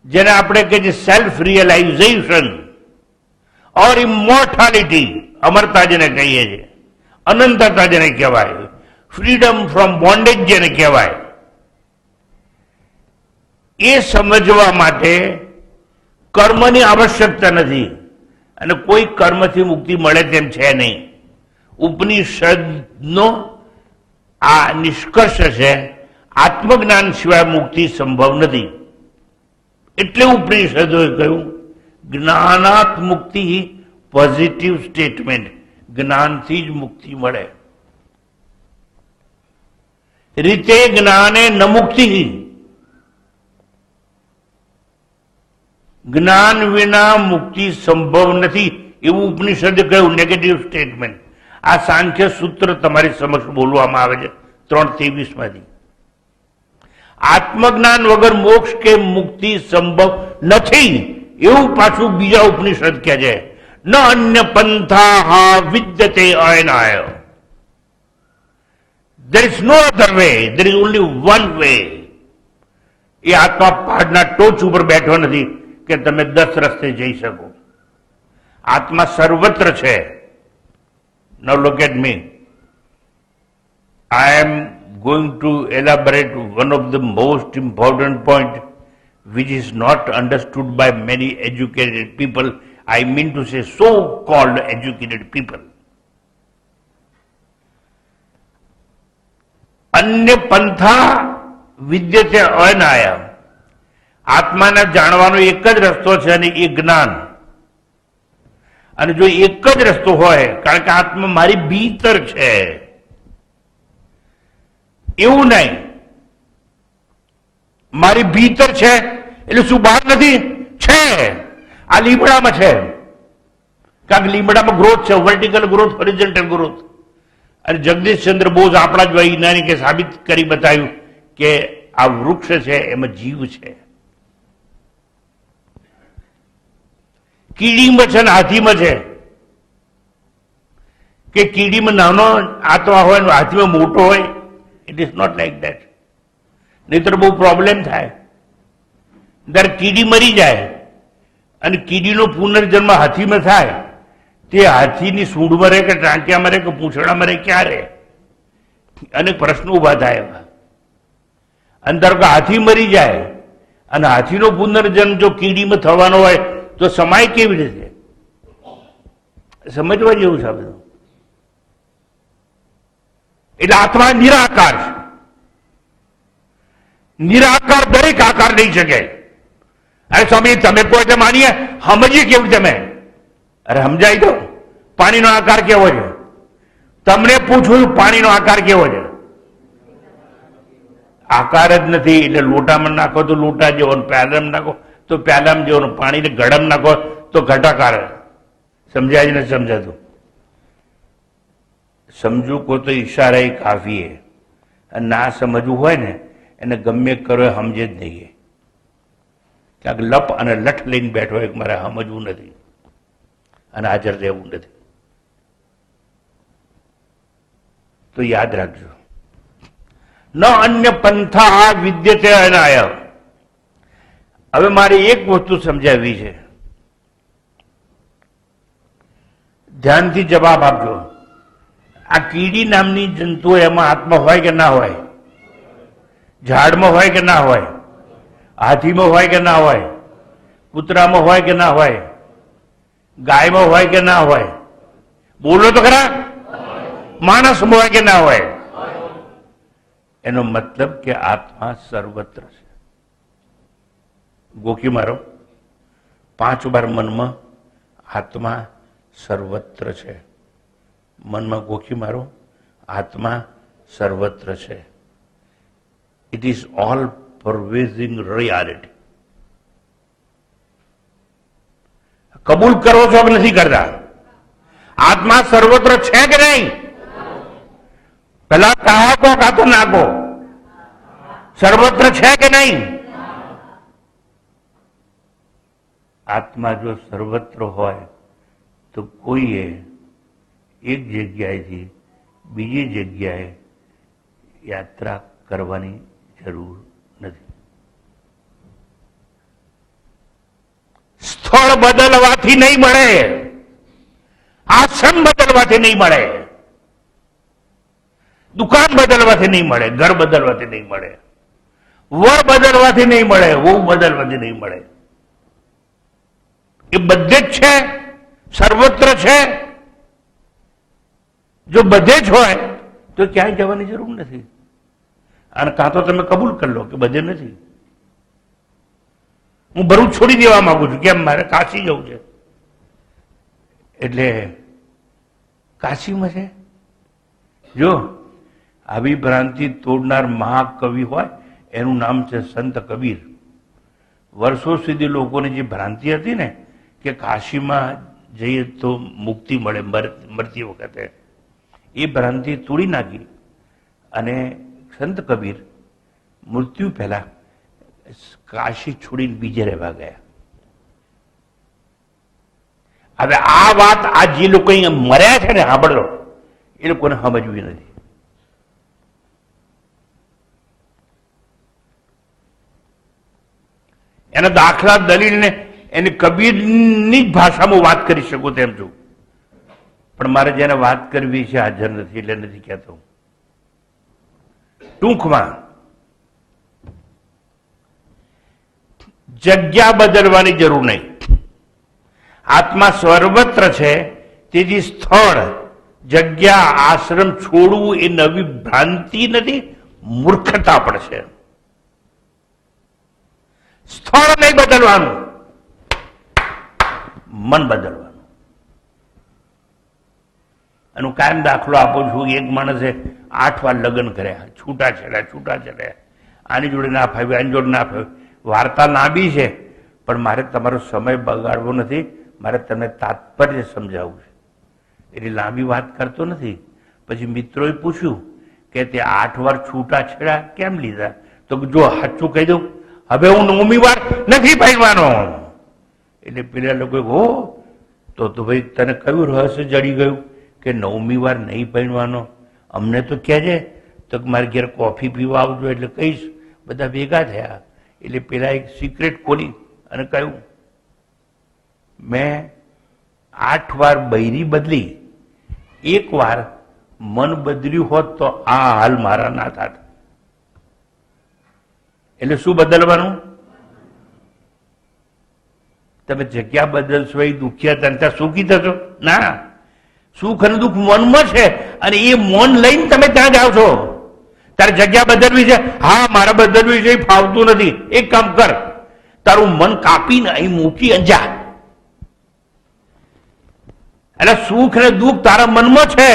B: જેને આપણે કહીએ સેલ્ફ રિયલાઇઝેશન ઓર ઇમોર્ટાલિટી, અમરતા જેને કહીએ છીએ, અનંતતા જેને કહેવાય, ફ્રીડમ ફ્રોમ બોન્ડેજ જેને કહેવાય, એ સમજવા માટે કર્મની આવશ્યકતા નથી અને કોઈ કર્મથી મુક્તિ મળે તેમ છે નહીં. ઉપનિષદનો આ નિષ્કર્ષ છે, આત્મજ્ઞાન સિવાય મુક્તિ સંભવ નથી. એટલે ઉપનિષદોએ કહ્યું જ્ઞાનાત મુક્તિ, પોઝિટિવ સ્ટેટમેન્ટ. જ્ઞાનથી જ મુક્તિ મળે. રીતે જ્ઞાને ન મુક્તિ, જ્ઞાન વિના મુક્તિ સંભવ નથી એવું ઉપનિષદે કહ્યું. Negative statement. આ સાંખ્ય સૂત્ર તમારી સમક્ષ બોલવામાં આવે છે 3:23 આત્મજ્ઞાન વગર મોક્ષ કે મુક્તિ સંભવ નથી એવું પાછું બીજા ઉપનિષદ કહે છે. ન અન્ય પંથા વિદ્યતે અયનાય. There is no other way, there is only one way. એ આત્મા પહાડના ટોચ ઉપર બેઠો નથી કે તમે 10 રસ્તે જઈ શકો. આત્મા સર્વત્ર છે. Now look at me. I am going to elaborate one of the most important point which is not understood by many educated people. I mean to say so-called educated people. અન્ય પંથા વિદ્યતે અનાય. આત્માને જાણવાનો એક જ રસ્તો છે અને એ જ્ઞાન. અને જો એક જ રસ્તો હોય, કારણ કે આત્મા મારી ભીતર છે, એવું નહીં મારી ભીતર છે એટલે શું બહાર નથી? છે. આ લીમડામાં છે, કારણ કે લીમડામાં ગ્રોથ છે, વર્ટિકલ ગ્રોથ, હોરિઝોન્ટલ ગ્રોથ. અને જગદીશચંદ્ર બોઝ આપણા જ વૈજ્ઞાનિકે સાબિત કરી બતાવ્યું કે આ વૃક્ષ છે એમાં જીવ છે. કીડીમાં છે ને હાથીમાં છે કે કીડીમાં નાનો આત્મા હોય ને હાથીમાં મોટો હોય? It is not like that. નહીતર બહુ પ્રોબ્લેમ થાય. દર કીડી મરી જાય અને કીડીનો પુનર્જન્મ હાથીમાં થાય, તે હાથીની સૂંઢમાં રહે કે ટાંટિયામાં રહે કે પૂંછડામાં રહે, ક્યાં રહે? અને પ્રશ્નો ઉભા થાય એવા. અંદર કે હાથી મરી જાય અને હાથીનો પુનર્જન્મ જો કીડીમાં થવાનો હોય તો સમાય કેવી રીતે? સમજવા જેવું છે બધું. એટલે આત્મા નિરાકાર છે. નિરાકાર દરેક આકાર લઈ શકે. અરે સ્વામી તમે કોઈ તો માનીએ, સમજીએ કેવું તમે? અરે સમજાય તો પાણીનો આકાર કેવો છે? તમને પૂછું પાણીનો આકાર કેવો છે? આકાર જ નથી. એટલે લોટામાં નાખો તો લોટા જેવો, પ્યાલામાં નાખો તો પ્યાલામાં જેવો, પાણીને ગળામાં નાખો તો ઘટાકાર. સમજાય જ નથી સમજાતું. સમજવું કો તો ઈશારા કાફી. અને ના સમજવું હોય ને એને ગમે કરો સમજે જ નહીં. ક્યાંક લપ અને લઠ લઈને બેઠો હોય, મારે સમજવું નથી અને હાજર રહેવું નથી. તો યાદ રાખજો, ન અન્ય પંથા વિદ્યતે અનાય. હવે મારે એક વસ્તુ સમજાવવી છે, ધ્યાનથી જવાબ આપજો. આ કીડી નામની જંતુ, એમાં આત્મા હોય કે ના હોય? ઝાડમાં હોય કે ના હોય? હાથીમાં હોય કે ના હોય? કૂતરામાં હોય કે ના હોય? ગાયમાં હોય કે ના હોય? બોલો તો ખરા. માણસમાં હોય કે ના હોય? એનો મતલબ કે આત્મા સર્વત્ર છે. ગોખી મારો 5 વાર મનમાં આત્મા સર્વત્ર છે. મનમાં ગોખી મારો, આત્મા સર્વત્ર છે. It is all pervading reality. કબૂલ કરો છો કે નથી કરતા? આત્મા સર્વત્ર છે કે નહીં? પેલા કહો કા તો નાખો, સર્વત્ર છે કે નહીં? આત્મા જો સર્વત્ર હોય તો કોઈએ એક જગ્યાએથી બીજી જગ્યાએ યાત્રા કરવાની જરૂર નથી. સ્થળ બદલવાથી નહીં મળે, આશ્રમ બદલવાથી નહીં મળે, દુકાન બદલવાથી નહીં મળે, ઘર બદલવાથી નહીં મળે, વર બદલવાથી નહીં મળે, વહુ બદલવાથી નહીં મળે. એ બધે જ છે, સર્વત્ર છે. જો બધે જ હોય તો ક્યાંય જવાની જરૂર નથી. અને કાં તો તમે કબૂલ કરી લો કે બધે નથી. હું ભરૂચ છોડી દેવા માંગુ છું, કેમ? મારે કાશી જવું છે. એટલે કાશીમાં છે. જો આવી ભ્રાંતિ તોડનાર મહાકવિ હોય એનું નામ છે સંત કબીર. વર્ષો સુધી લોકોની જે ભ્રાંતિ હતી ને કે કાશીમાં જઈએ તો મુક્તિ મળે મરતી વખતે, એ ભ્રાંતિ તોડી નાખી અને સંત કબીર મૃત્યુ પહેલા કાશી છોડીને બીજે રહેવા ગયા. હવે આ વાત આ જે લોકો અહીંયા મર્યા છે ને, સાંભળો, એ લોકોને સમજવી નથી. એના દાખલા દલીલને એની કબીરની જ ભાષામાં વાત કરી શકું તેમ છું, પણ મારે જેને વાત કરવી છે હાજર નથી એટલે નથી કહેતો. ટૂંકમાં જગ્યા બદલવાની જરૂર નહીં. આત્મા સર્વત્ર છે, તેથી સ્થળ, જગ્યા, આશ્રમ છોડવું એ નવી ભ્રાંતિ નથી, મૂર્ખતા પણ છે. સ્થળ નહીં બદલવાનું, મન બદલવાનું. અને હું કાયમ દાખલો આપું છું. એક માણસે 8 વાર લગ્ન કર્યા, છૂટાછેડા. આની જોડે ના ફાવ્યું, આની જોડે ના ફાવ્યું. વાર્તા લાંબી છે, પણ મારે તમારો સમય બગાડવો નથી. મારે તમને તાત્પર્ય સમજાવવું છે, એટલે લાંબી વાત કરતો નથી. પછી મિત્રોએ પૂછ્યું કે તે 8 વાર છૂટાછેડા કેમ લીધા? તો જો સાચું કહી દઉં, હવે હું 9મી વાર નથી પહેરવાનો. એટલે પેલા લોકો હો, તો ભાઈ તને કયું રહસ્ય જડી ગયું કે 9મી વાર નહીં પહેરવાનો? અમને તો કહેજે. તો મારે ઘેર કોફી પીવા આવજો એટલે કહીશ. બધા ભેગા થયા એટલે પેલા એક સિક્રેટ ખોલી અને કહ્યું, મેં 8 વાર બૈરી બદલી, 1 વાર મન બદલ્યું હોત તો આ હાલ મારા ના થાત. એટલે શું બદલવાનું? તમે જગ્યા બદલશો એ દુખિયા તંત્ર સુખી થશો? ના, સુખ અને દુઃખ મનમાં છે, અને એ મન લઈને તમે ત્યાં જાઓ છો. તારે જગ્યા બદલવી છે, હા મારે બદલવી છે, ફાવતું નથી. એક કામ કર, તારું મન કાપીને અહીં મૂકી અંજા. એટલે સુખ અને દુઃખ તારા મનમાં છે,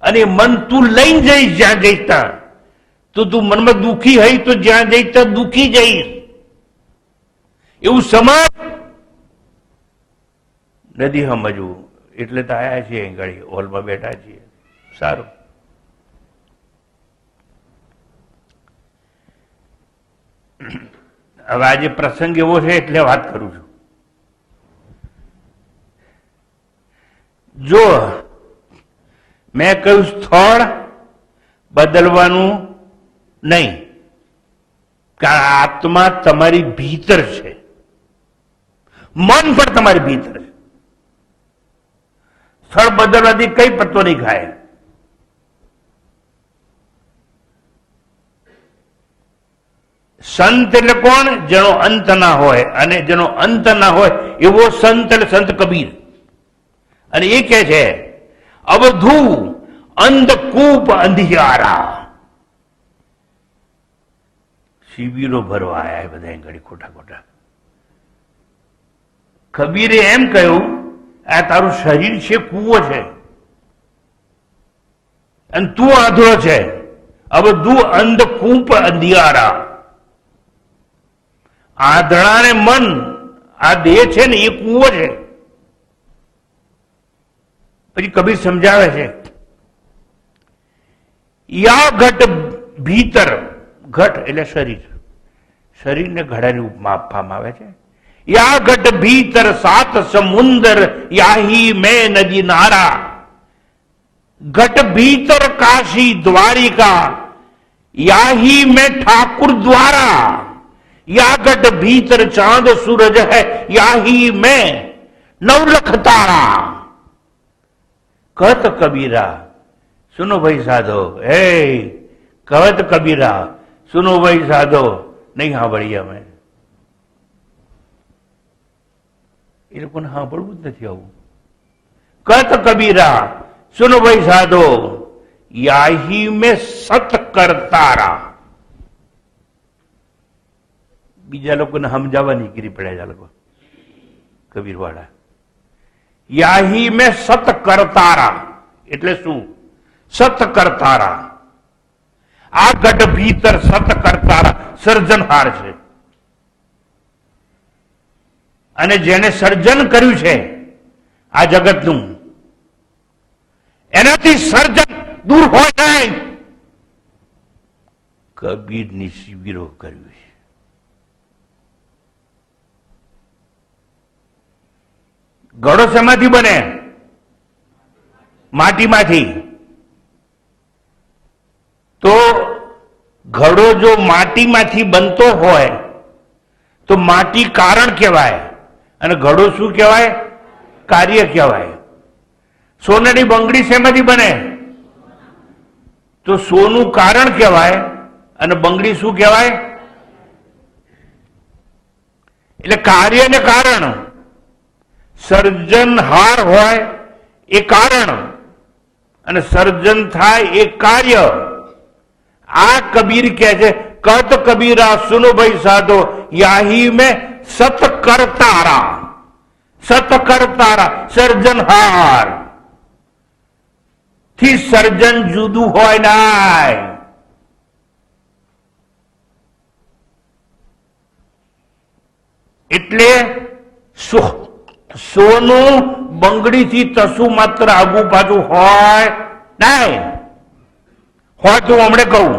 B: અને મન તું લઈને જઈશ જ્યાં જઈશ ત્યાં. તો તું મનમાં દુઃખી હોય તો જ્યાં જઈશ ત્યાં દુઃખી જઈશ. એવું સમજ નથી સમજવું. એટલે તો આયા છીએ, અહીં ઘડી હોલમાં બેઠા છીએ. સારું, હવે આજે પ્રસંગ એવો છે એટલે વાત કરું છું. જો મેં કહ્યું સ્થળ બદલવાનું નહીં, કારણ આત્મા તમારી ભીતર છે, મન પણ તમારી ભીતર છે. સ્થળ બદલવાથી કઈ પત્તો નહીં ખાય. સંત એટલે કોણ? જેનો અંત ના હોય, અને જેનો અંત ના હોય એવો સંત એટલે સંત કબીર. અને એ કે છે અવધુ અંધકૂપ અંધિયારા. શિબિરો ભરવા આવ્યા બધા ઘડી ખોટા. કબીરે એમ કહ્યું, આ તારું શરીર છે કૂવો છે, અને તું આંધળો છે. અવધુ અંધકૂપ અંધિયારા. આંધળાને મન, આ દેહ છે ને એ કૂવો છે. પછી કબીર સમજાવે છે, યા ઘટ ભીતર, ઘટ એટલે શરીર, શરીરને ઘડાની ઉપમા આપવામાં આવે છે. યા ઘટ ભીતર 7 સમુંદર, યાહી મેં નદી નારા. ઘટ ભીતર કાશી દ્વારિકા, યાહી મેં ઠાकुर द्वारा. या घट भीतर चांद सूरज है, याही मैं 9 लख तारा. कहत कबीरा सुनो भाई साधो, हे कहत कबीरा सुनो भाई साधो. नहीं સાંભળીએ અમે, એ લોકોને સાંભળવું જ નથી આવું. કહત કબીરા સુનો ભાઈ સાધો, યાહી મેં સત કરતારા. બીજા લોકોને સમજાવવા નીકળી પડ્યા આ લોકો કબીર વાળા. યાહી મેં સત કરતારા એટલે શું? સત કરતારા, આ ઘટ ભીતર સત કરતારા સર્જનહાર છે. અને જેને સર્જન કર્યું છે આ જગતનું, એનાથી સર્જન દૂર હોય નહીં. કબીરની શિબિરો કર્યું છે. ઘડો શેમાંથી બને? માટીમાંથી. તો ઘડો જો માટીમાંથી બનતો હોય તો માટી કારણ કહેવાય, અને ઘડો શું કહેવાય? કાર્ય કહેવાય. સોનાની બંગડી શેમાંથી બને? તો સોનું કારણ કહેવાય, અને બંગડી શું કહેવાય? એટલે કાર્ય ને કારણ. સર્જનહાર હોય એ કારણ, અને સર્જન થાય એ કાર્ય. આ કબીર કહે છે, કહત કબીરા સુનો ભાઈ સાધો, યાહી મેં સત કરતારા. સત કરતારા સર્જનહાર. થી સર્જન જુદું હોય નાય. એટલે સોનું બંગડીથી તસું માત્ર આગુ પાછું હોય નાય. હોય તો હમણે કહું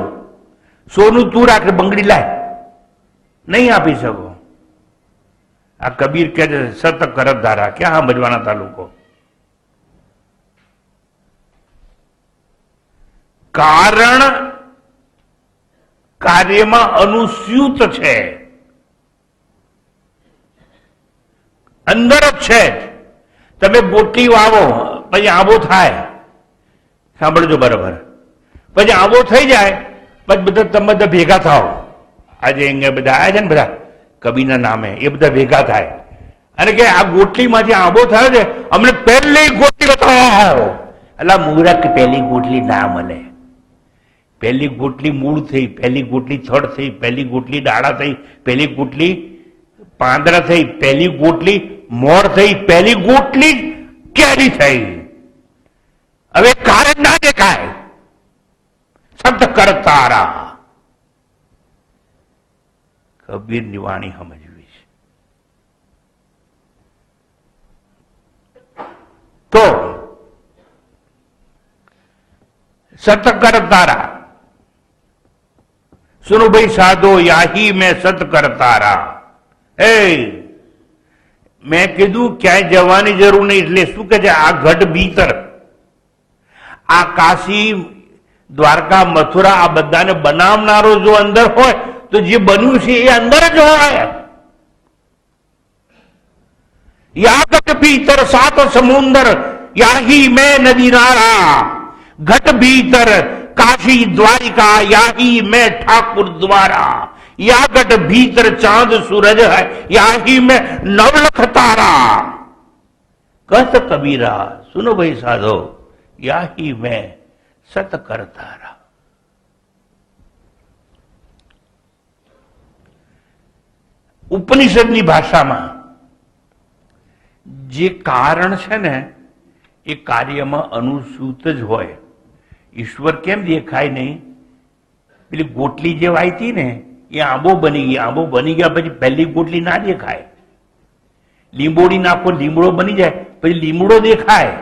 B: સોનું તું રાખ, બંગડી લાય, નહીં આપી શકો. આ કબીર કે છે સત કરત ધારા. ક્યાં સમજવાના હતા લોકો? કારણ કાર્યમાં અનુસ્યુત છે, અંદર જ છે. તમે ગોટલી વાવો પછી આંબો થાય, સાંભળજો બરાબર. પછી આંબો થઈ જાય પછી બધા તમે બધા ભેગા થાવ. આજે અહીંયા બધા આવ્યા છે ને, બધા કબીરના નામે, એ બધા ભેગા થાય અને કે આ ગોટલીમાંથી આંબો થયો છે, અમને પહેલી ગોટલી બતાવો. એટલે મૂરખ, પહેલી ગોટલી ના મળે. પહેલી ગોટલી મૂળ થઈ, પહેલી ગોટલી થડ થઈ, પહેલી ગોટલી ડાળા થઈ, પહેલી ગોટલી પાંદડા થઈ, પહેલી ગોટલી મોર થઈ, પહેલી ગોટલી કેરી થઈ. હવે કારણ ના દેખાય. શબ્દ કરતારા. કબીરની વાણી સમજવી છે. તો સત કરતારા. સુનો ભાઈ સાધો યાહી મેં સત કરતારા. એ મેં કીધું ક્યાંય જવાની જરૂર નહીં. એટલે શું કે છે? આ ગઢ ભીતર, આ કાશી, દ્વારકા, મથુરા, આ બધાને બનાવનારો જો અંદર હોય તો જે બન્યું છે એ અંદર જ હોય. યા ગઢ ભીતર સાત સમુંદર યાહી મેં નદી નારા. ઘટ ભીતર काशी द्वारिका याही में ठाकुर द्वारा. या गट भीतर चांद सूरज है याही में नवलख तारा. कहत कबीरा सुनो भाई साधो याही में सत कर तारा. ઉપનિષદની ભાષામાં જે કારણ છે ને એ કાર્યમાં અનુસૂત જ હોય. ઈશ્વર કેમ દેખાય નહીં? પેલી ગોટલી જે વાઈ હતી ને એ આંબો બની ગઈ. આંબો બની ગયા પછી પહેલી ગોટલી ના દેખાય. લીંબોડી નાખો લીમડો બની જાય પછી લીમડો દેખાય,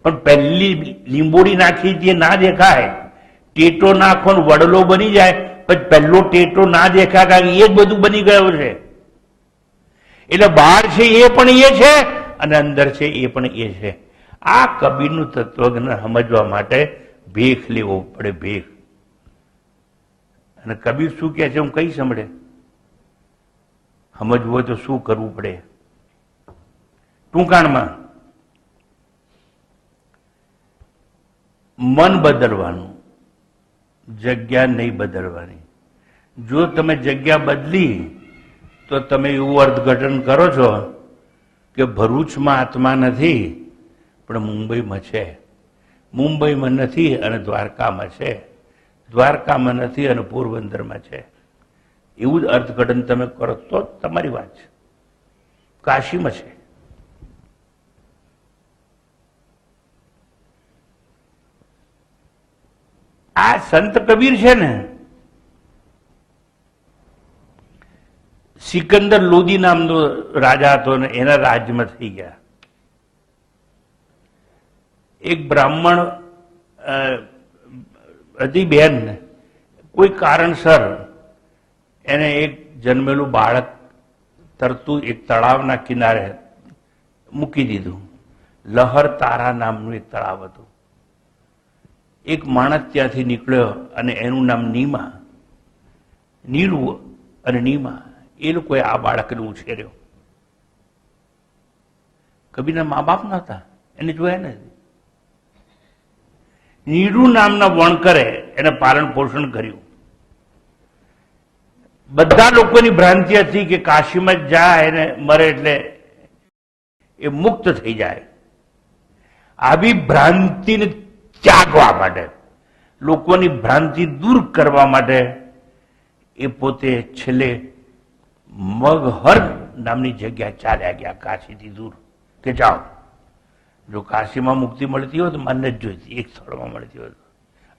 B: પણ પહેલી લીંબોડી નાખી તે ના દેખાય. ટેટો નાખો ને વડલો બની જાય પછી પહેલો ટેટો ના દેખાય, કારણ કે એ જ બધું બની ગયો છે. એટલે બહાર છે એ પણ એ છે અને અંદર છે એ પણ એ છે. આ કબીરનું તત્વજ્ઞાન સમજવા માટે ભેખ લેવો પડે, ભેખ. અને કબીર શું કહે છે હું કઈ સાંભળે? સમજવું હોય તો શું કરવું પડે? ટૂંકાણમાં મન બદલવાનું, જગ્યા નહીં બદલવાની. જો તમે જગ્યા બદલી તો તમે એવું અર્થઘટન કરો છો કે ભરૂચમાં આત્મા નથી પણ મુંબઈમાં છે, મુંબઈમાં નથી અને દ્વારકામાં છે, દ્વારકામાં નથી અને પોરબંદરમાં છે. એવું જ અર્થઘટન તમે કરો તો તમારી વાત છે. કાશીમાં છે. આ સંત કબીર છે ને, સિકંદર લોદી નામનો રાજા હતો ને એના રાજ્યમાં થઈ ગયા. એક બ્રાહ્મણ હતી બેન, કોઈ કારણસર એને એક જન્મેલું બાળક તરતું એક તળાવના કિનારે મૂકી દીધું. લહર તારા નામનું એક તળાવ હતું. એક માણસ ત્યાંથી નીકળ્યો અને એનું નામ નીમા, નીલુ અને નીમા, એ લોકોએ આ બાળકને ઉછેર્યો. કબીરના મા બાપ નહોતા, એને જોયા નથી. નીરુ નામના વણકરે એને પાલન પોષણ કર્યું. બધા લોકોની ભ્રાંતિ હતી કે કાશીમાં જાય એને મરે એટલે એ મુક્ત થઈ જાય. આવી ભ્રાંતિને ત્યાગવા માટે, લોકોની ભ્રાંતિ દૂર કરવા માટે એ પોતે છેલ્લે મગહર નામની જગ્યા ચાલ્યા ગયા કાશીથી દૂર, કે જાઓ જો કાશીમાં મુક્તિ મળતી હોય તો મને જ જોઈતી, એક સ્થળમાં મળતી હોય તો.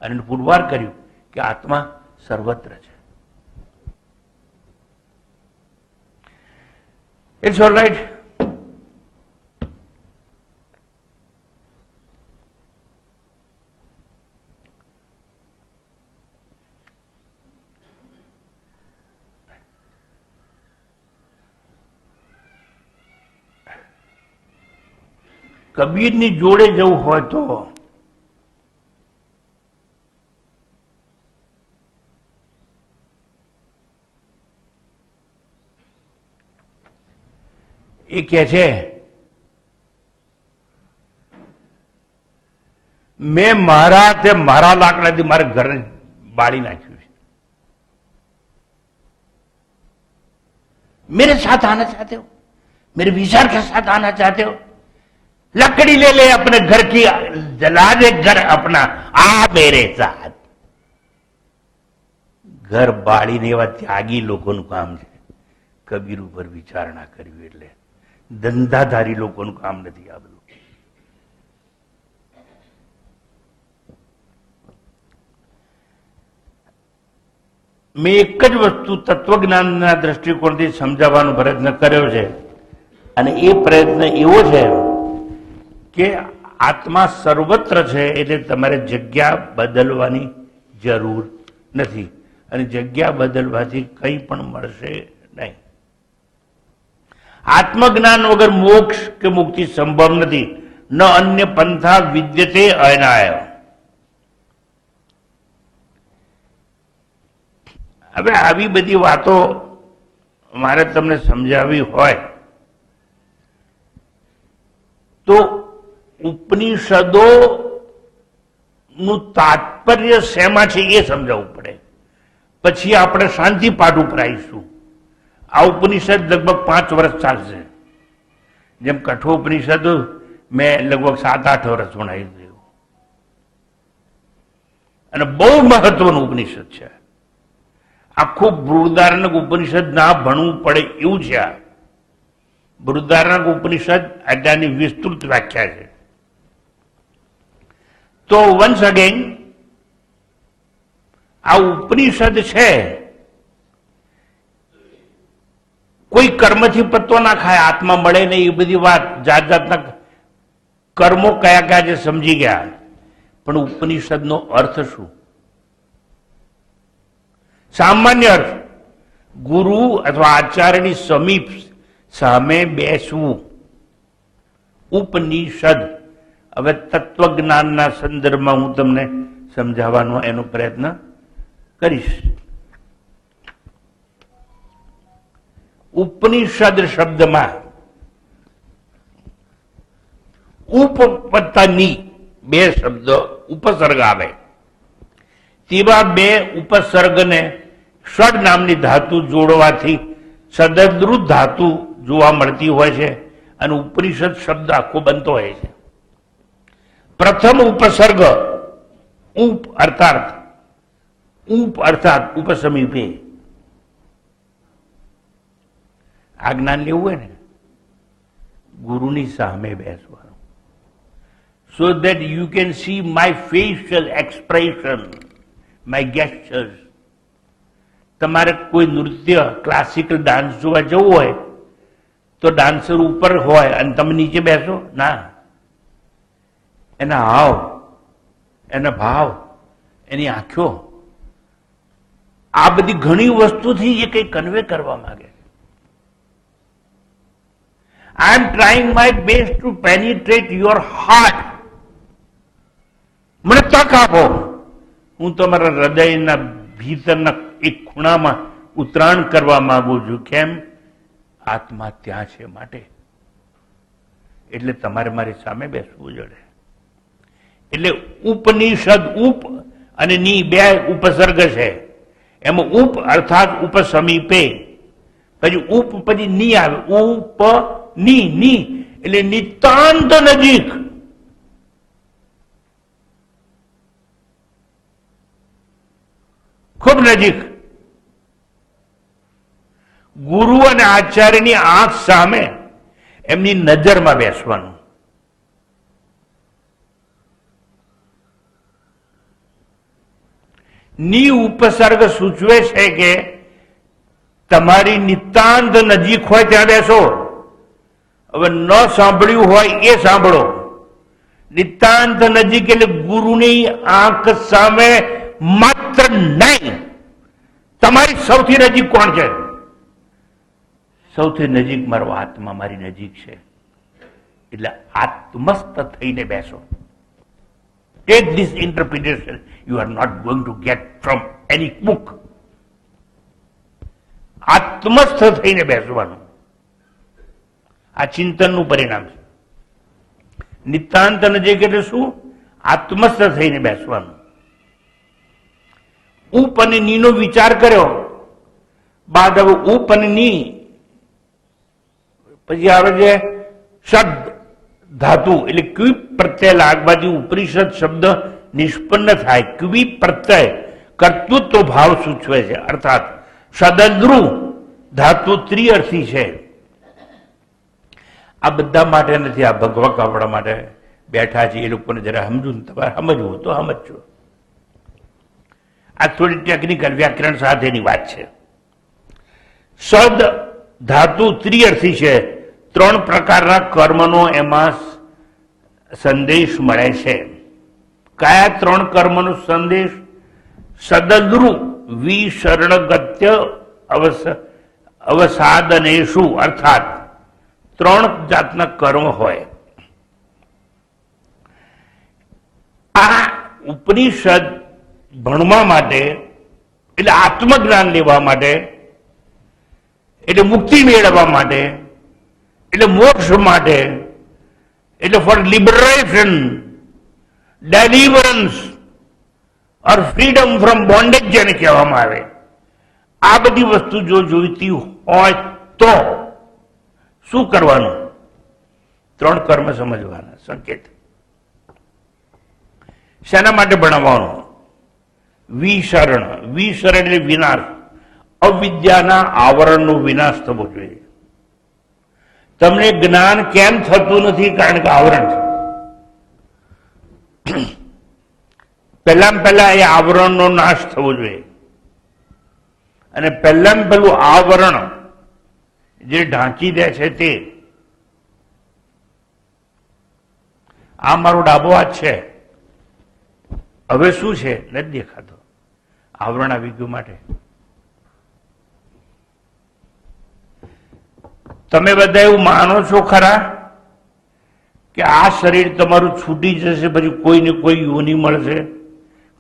B: અને પુરવાર કર્યું કે આત્મા સર્વત્ર છે. It's all right. કબીરની જોડે જવું હોય તો એ કહે છે મેં મારા લાકડાથી મારા ઘરને બાળી નાખ્યું છે. मेरे साथ आना चाहते हो, मेरे विचार के साथ आना चाहते हो, लकड़ी ले ले अपने घर की, जला दे घर अपना, आ मेरे साथ. ઘર બાળીને એવા ત્યાગી લોકોનું કામ છે કબીર ઉપર વિચારણા કરવી. એટલે ધંધાધારી લોકોનું કામ નથી આ બધું. મેં એક જ વસ્તુ તત્વજ્ઞાનના દ્રષ્ટિકોણથી સમજાવવાનો પ્રયત્ન કર્યો છે, અને એ પ્રયત્ન એવો છે કે આત્મા સર્વત્ર છે, એટલે તમારે જગ્યા બદલવાની જરૂર નથી, અને જગ્યા બદલવાથી કંઈ પણ મળશે નહીં. આત્મજ્ઞાન વગર મોક્ષ કે મુક્તિ સંભવ નથી. ન અન્ય પંથા વિદ્યતે અનાય. હવે આવી બધી વાતો મારે તમને સમજાવવી હોય તો ઉપનિષદો નું તાત્પર્ય શેમાં છે એ સમજાવવું પડે. પછી આપણે શાંતિ પાઠ ઉપર આવીશું. આ ઉપનિષદ લગભગ 5 વર્ષ ચાલશે. જેમ કઠોપનિષદ મેં લગભગ 7-8 વર્ષ ભણાવી દીધું, અને બહુ મહત્વનું ઉપનિષદ છે. આખું બૃહદારણ્યક ઉપનિષદ ના ભણવું પડે એવું છે. આ બૃહદારણ્યક ઉપનિષદ આની વિસ્તૃત વ્યાખ્યા છે. તો વન્સ અગેન આ ઉપનિષદ છે કોઈ કર્મથી પત્તો ના ખાય, આત્મા મળે નહીં, એ બધી વાત જાત જાતના કર્મો કયા કયા જે સમજી ગયા. પણ ઉપનિષદનો અર્થ શું? સામાન્ય અર્થ ગુરુ અથવા આચાર્યની સમીપ સામે બેસવું. ઉપનિષદ હવે તત્વજ્ઞાનના સંદર્ભમાં હું તમને સમજાવવાનો એનો પ્રયત્ન કરીશ. ઉપનિષદ શબ્દમાં ઉપપત્તાની 2 શબ્દ ઉપસર્ગ આવે. તેવા 2 ઉપસર્ગને ષડ નામની ધાતુ જોડવાથી સદદ્રુત ધાતુ જોવા મળતી હોય છે, અને ઉપનિષદ શબ્દ આખો બનતો હોય છે. પ્રથમ ઉપસર્ગ ઉપ અર્થાત ઉપસમીપે. આ જ્ઞાન લેવું હોય ને, ગુરુની સામે બેસવાનું, so that you can see my facial expression, my gestures. તમારે કોઈ નૃત્ય ક્લાસિકલ ડાન્સ જોવા જવું હોય તો ડાન્સર ઉપર હોય અને તમે નીચે બેસો ના. એના હાવ, એના ભાવ, એની આંખો, આ બધી ઘણી વસ્તુથી એ કંઈ કન્વે કરવા માંગે. I am trying my best to penetrate your heart. મને તક આપો, હું તમારા હૃદયના ભીતરના એક ખૂણામાં ઉતરાણ કરવા માંગુ છું. કેમ? આત્મા ત્યાં છે માટે. એટલે તમારે મારી સામે બેસવું જોડે. એટલે ઉપનિષદ, ઉપ અને ની 2 ઉપસર્ગ છે. એમાં ઉપ અર્થાત ઉપસમીપે, પછી ઉપ પછી ની આવે. ઉપ ની એટલે નિતાંત નજીક. ખૂબ નજીક. ગુરુ અને આચાર્યની આંખ સામે એમની નજરમાં બેસવાનું. ની ઉપસર્ગ સૂચવે છે કે તમારી નિતાંત નજીક હોય ત્યાં બેસો. હવે ન સાંભળ્યું હોય એ સાંભળો. નિતાંત નજીક એટલે ગુરુની આંખ સામે માત્ર નહીં. તમારી સૌથી નજીક કોણ છે? સૌથી નજીક મારો આત્મા મારી નજીક છે. એટલે આત્મસ્થ થઈને બેસો. Take this interpretation. You are not going to get from any book. આત્મસ્થ થઈને બેસવાનું આ ચિંતનનું પરિણામ છે. નિતાંત નજીક એટલે શું? આત્મસ્થ થઈને બેસવાનું. ઉપ અને નીનો વિચાર કર્યો બાદ હવે ઉપ અને ની પછી આવે છે શબ્દ ધાતુ એટલે ક્વિપ પ્રત્યય લાગવાથી ઉપનિષદ શબ્દ નિષ્પન્ન થાય. ક્વિપ પ્રત્યય કર્તૃત્વ ભાવ સૂચવે છે. અર્થાત સદદ્રુ ધાતુ ત્રિઅર્થી છે. આ બધા માટે નથી, આ ભગવા કાપડા માટે બેઠા છે. એ લોકોને જરા સમજવું, તમારે સમજવું તો સમજજો. આ થોડી ટેકનિકલ વ્યાકરણ સાથેની વાત છે. સદ ધાતુ ત્રિઅર્થી છે. 3 પ્રકારના કર્મનો એમાં સંદેશ મળે છે. કયા 3 કર્મનો સંદેશ? સદદ્રુ વિશરણગત્ય અવસાદનેશુ અર્થાત 3 જાતના કર્મ હોય. આ ઉપનિષદ ભણવા માટે એટલે આત્મજ્ઞાન લેવા માટે એટલે મુક્તિ મેળવવા માટે એટલે મોક્ષ માટે એટલે for liberation, deliverance or freedom from bondage જેને કહેવામાં આવે, આ બધી વસ્તુ જો જોઈતી હોય તો શું કરવાનું? 3 કર્મ સમજવાના. સંકેત શેના માટે ભણાવવાનું? વિસરણ. વિસરણ એટલે વિનાશ. અવિદ્યાના આવરણનો વિનાશ થવો જોઈએ. તમને જ્ઞાન કેમ થતું નથી? કારણ કે આવરણ છે. પહેલા એ આવરણનો નાશ થવો જોઈએ. અને પહેલું આવરણ જે ઢાંકી દે છે તે આ મારો ડાબો હાથ છે. હવે શું છે? નથી દેખાતો. આવરણ આવી ગયું માટે તમે બધા એવું માનો છો ખરા કે આ શરીર તમારું છૂટી જશે પછી કોઈને કોઈ યોની મળશે?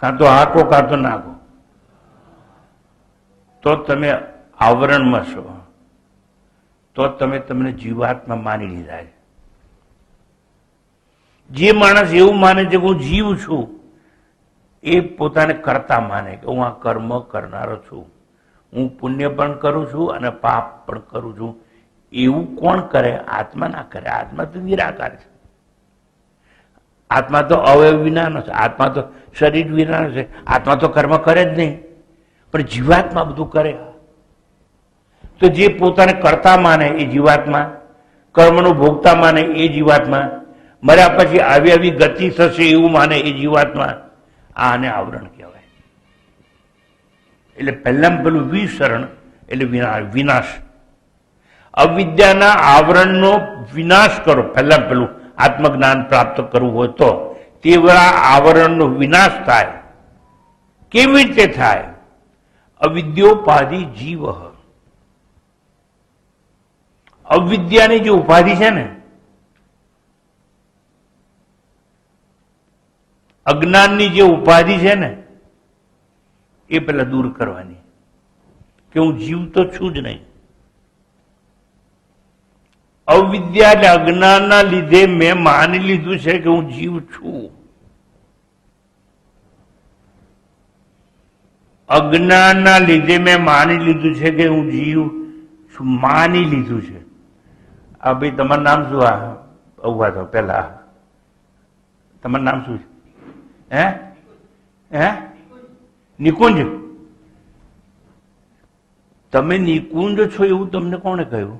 B: કાં તો હાકો કાં તો નાકો. તો તમે આવરણમાં છો. તો તમે તમને જીવાત્મા માની લીધા છે. જે માણસ એવું માને છે કે હું જીવ છું એ પોતાને કરતા માને કે હું આ કર્મ કરનારો છું, હું પુણ્ય પણ કરું છું અને પાપ પણ કરું છું. એવું કોણ કરે? આત્મા ના કરે. આત્મા તો નિરાકાર છે. આત્મા તો અવયવ વિનાનો છે. આત્મા તો શરીર વિનાનો છે. આત્મા તો કર્મ કરે જ નહીં, પણ જીવાત્મા બધું કરે. તો જે પોતાને કરતા માને એ જીવાત્મા, કર્મનો ભોગતા માને એ જીવાત્મા, મર્યા પછી આવી ગતિ થશે એવું માને એ જીવાત્મા. આને આવરણ કહેવાય. એટલે પહેલું વિસરણ એટલે વિનાશ. અવિદ્યાના આવરણનો વિનાશ કરો. પેલું આત્મજ્ઞાન પ્રાપ્ત કરવું હોય તો તેવા આવરણનો વિનાશ થાય. કેવી રીતે થાય? અવિદ્યોપાધિ જીવ. અવિદ્યાની જે ઉપાધિ છે ને, અજ્ઞાનની જે ઉપાધિ છે ને, એ પેલા દૂર કરવાની કે હું જીવ તો છું જ નહીં. અવિદ્યા એટલે અજ્ઞાનના લીધે મેં માની લીધું છે કે હું જીવ છું. અજ્ઞાનના લીધે મેં માની લીધું છે કે હું જીવ છું. માની લીધું છે. આ ભાઈ તમારું નામ શું? ઉભા તો પેલા તમારું નામ શું છે? હે નિકુંજ. તમે નિકુંજ છો એવું તમને કોણે કહ્યું?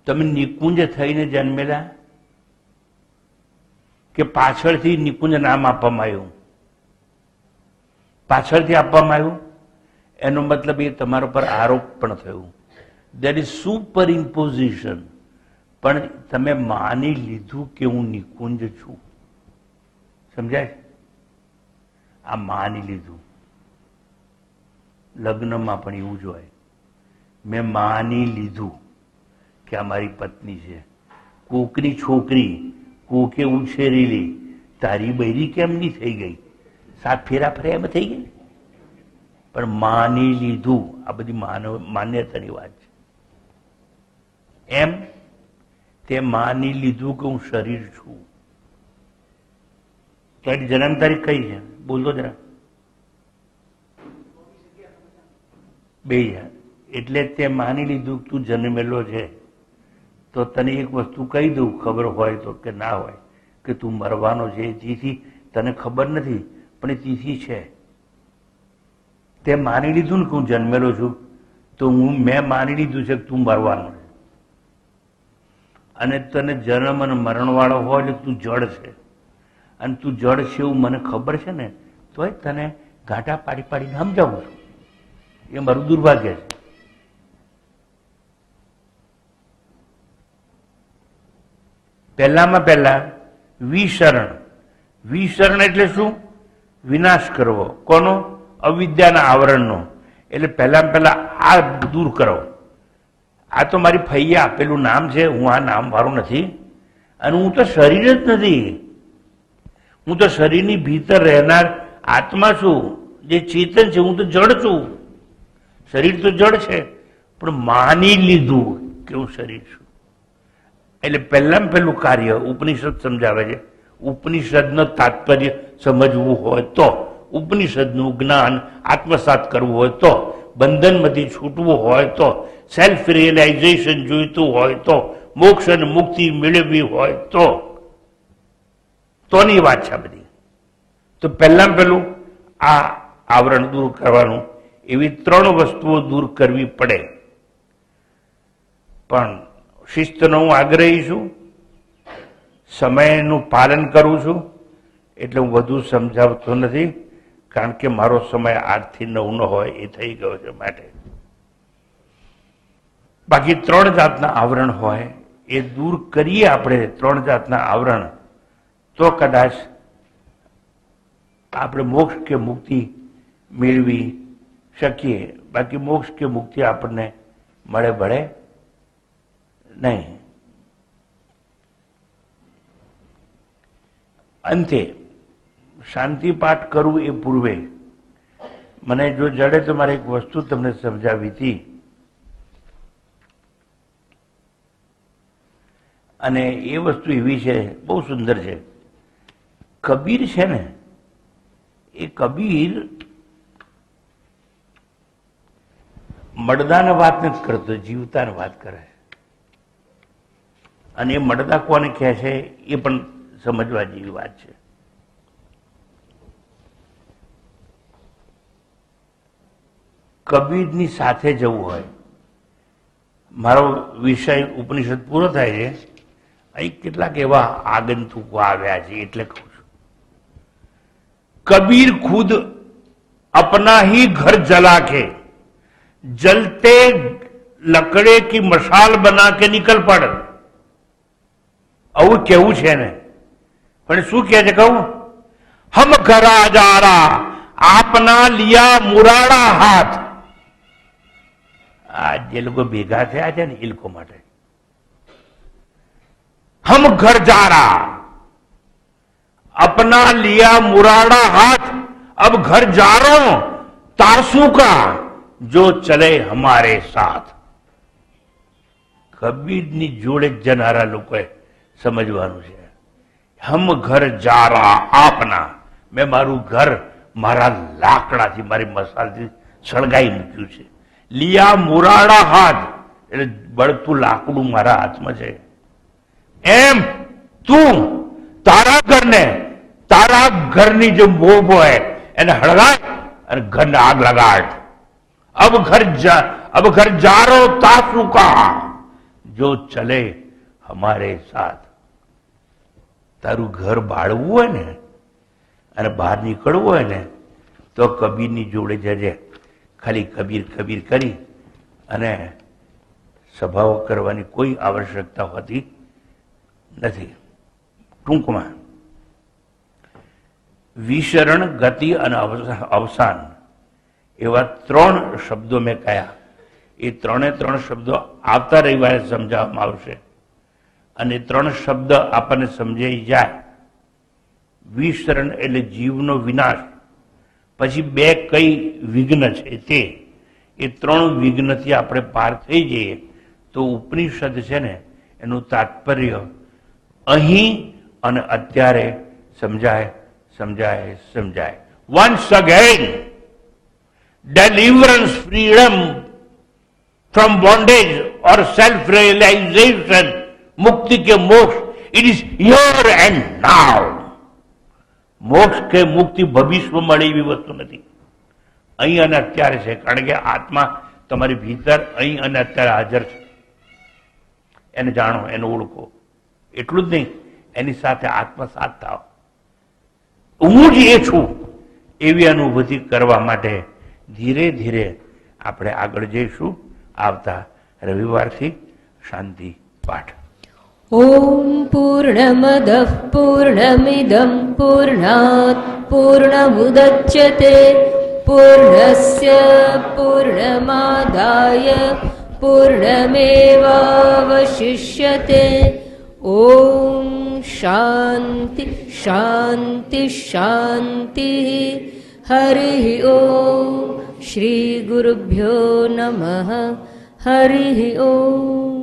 B: તમે નિકુંજ થઈને જન્મેલા? કે પાછળથી નિકુંજ નામ આપવામાં આવ્યું. પાછળથી આપવામાં આવ્યું એનો મતલબ એ તમારા પર આરોપ પણ થયું. That is superimposition. પણ તમે માની લીધું કે હું નિકુંજ છું. સમજાય? આ માની લીધું. લગ્નમાં પણ એવું જ હોય. મેં માની લીધું કે આ મારી પત્ની છે. કોકની છોકરી કોકે ઉછેરેલી તારી બૈરી કેમ નહીં થઈ ગઈ? 7 ફેરા ફર્યા એમ થઈ ગઈ. પણ માની લીધું. આ બધી માન્યતાની વાત છે. એમ તે માની લીધું કે હું શરીર છું. તારી જન્મ તારીખ કઈ છે? બોલતો જરા. 2000. એટલે તે માની લીધું કે તું જન્મેલો છે. તો તને એક વસ્તુ કહી દઉં, ખબર હોય તો કે ના હોય, કે તું મરવાનો છે. તેથી તને ખબર નથી પણ એ તિથિ છે. તે માની લીધું ને કે હું જન્મેલો છું, તો મેં માની લીધું છે કે તું મરવાનો છે. અને તને જન્મ અને મરણવાળો હોય એટલે તું જડ છે. અને તું જડ છે એવું મને ખબર છે ને, તોય તને ઘાટા પાડી પાડીને સમજાવું છું. એ મારું દુર્ભાગ્ય છે. પહેલામાં પહેલા વિશરણ. વિશરણ એટલે શું? વિનાશ કરવો. કોનો? અવિદ્યાના આવરણનો. એટલે પહેલામાં પહેલા આ દૂર કરો. આ તો મારી ફઈએ આપેલું નામ છે. હું આ નામ વાળું નથી. અને હું તો શરીર જ નથી. હું તો શરીરની ભીતર રહેનાર આત્મા છું, જે ચેતન છે. હું તો જડ છું. શરીર તો જડ છે, પણ માની લીધું કે હું શરીર છું. એટલે પહેલામાં પહેલું કાર્ય ઉપનિષદ સમજાવે છે. ઉપનિષદનું તાત્પર્ય સમજવું હોય તો, ઉપનિષદનું જ્ઞાન આત્મસાત કરવું હોય તો, બંધનમાંથી છૂટવું હોય તો, સેલ્ફ રિયલાઇઝેશન જોઈતું હોય તો, મોક્ષ અને મુક્તિ મેળવવી હોય તોની વાત છે બધી. તો પહેલામાં પહેલું આ આવરણ દૂર કરવાનું. એવી 3 વસ્તુઓ દૂર કરવી પડે. પણ શિસ્તનો હું આગ્રહી છું. સમયનું પાલન કરું છું. એટલે હું વધુ સમજાવતો નથી, કારણ કે મારો સમય 8 થી 9 નો હોય એ થઈ ગયો છે. માટે બાકી 3 જાતના આવરણ હોય એ દૂર કરીએ આપણે. 3 જાતના આવરણ તો કદાચ આપણે મોક્ષ કે મુક્તિ મેળવી શકીએ. બાકી મોક્ષ કે મુક્તિ આપણને મળે ભળે નહીં. અંતે શાંતિ પાઠ કરવું એ પૂર્વે મને જો જડે તો મારે એક વસ્તુ તમને સમજાવી હતી. અને એ વસ્તુ એવી છે, બહુ સુંદર છે. કબીર છે ને, એ કબીર મડદાને વાત નથી કરતો, જીવતાને વાત કરે. અને એ મડદા કોને કહે છે એ પણ સમજવા જેવી વાત છે. કબીરની સાથે જવું હોય. મારો વિષય ઉપનિષદ પૂરો થાય છે. અહીં કેટલાક એવા આગંતુકો આવ્યા છે એટલે કહું છું. कबीर खुद अपना ही घर जला के जलते लकड़े की मशाल बना के निकल पड़. આવું કેવું છે ને, પણ શું કહે છે કહું? હમ ઘરા જા રહા આપના લિયા મુરાડા હાથ. આ જે લોકો ભેગા થયા છે ને એ લોકો માટે. हम घर जा रहा अपना लिया मुराड़ा हाथ अब घर जा रहा हूं तासू का जो चले हमारे साथ. કબીરની જોડે જનારા લોકોએ સમજવાનું છે. હમ ઘર જા રહા આપના, મેં મારું ઘર મારા લાકડાથી મારી મસાલથી સળગાઈ મૂક્યું છે. લિયા મુરાડા હાથ એટલે બળતું લાકડું મારા હાથમાં છે. એમ તું તારા ઘરને, તારા ઘરની જે મોબ હોય એને હળગાય અને ઘરને આગ લગાડ. अब घर जा रहा हूं तासू का जो चले हमारे साथ. તારું ઘર બાળવું હોય ને અને બહાર નીકળવું હોય ને તો કબીરની જોડે જજે. ખાલી કબીર કબીર કરી અને સભાઓ કરવાની કોઈ આવશ્યકતા હોતી નથી. ટૂંકમાં વિશરણ, ગતિ અને અવસાન એવા 3 શબ્દો મેં કહ્યા. એ 3 શબ્દો આવતા રવિવારે સમજાવવામાં આવશે અને 3 શબ્દ આપણને સમજાઈ જાય. વિશરણ એટલે જીવનો વિનાશ. પછી 2 કઈ વિઘ્ન છે તે. એ 3 વિઘ્નથી આપણે પાર થઈ જઈએ તો ઉપનિષદ છે ને એનું તાત્પર્ય અહીં અને અત્યારે સમજાય સમજાય સમજાય. Once again deliverance, freedom from bondage or self-realization, मुक्ति के मोक्ष, it is here and now. મોક્ષ કે મુક્તિ ભવિષ્યમાં મળે એવી વસ્તુ નથી, અહીં અને અત્યારે છે. કારણ કે આત્મા તમારી ભીતર અહીં અને અત્યારે હાજર છે. એને જાણો, એને ઓળખો. એટલું જ નહીં, એની સાથે આત્મસાત થાવ. હું જ એ છું એવી અનુભૂતિ કરવા માટે ધીરે ધીરે આપણે આગળ જઈશું. આવતા રવિવારથી શાંતિ પાઠ.
A: ॐ पूर्णमदः पूर्णमिदं पूर्णात् पूर्णमुदच्यते पूर्णस्य पूर्णमादाय पूर्णमेवावशिष्यते. ॐ शान्ति शान्ति शान्तिः. हरिः ॐ. श्रीगुरुभ्यो नमः. हरिः ॐ.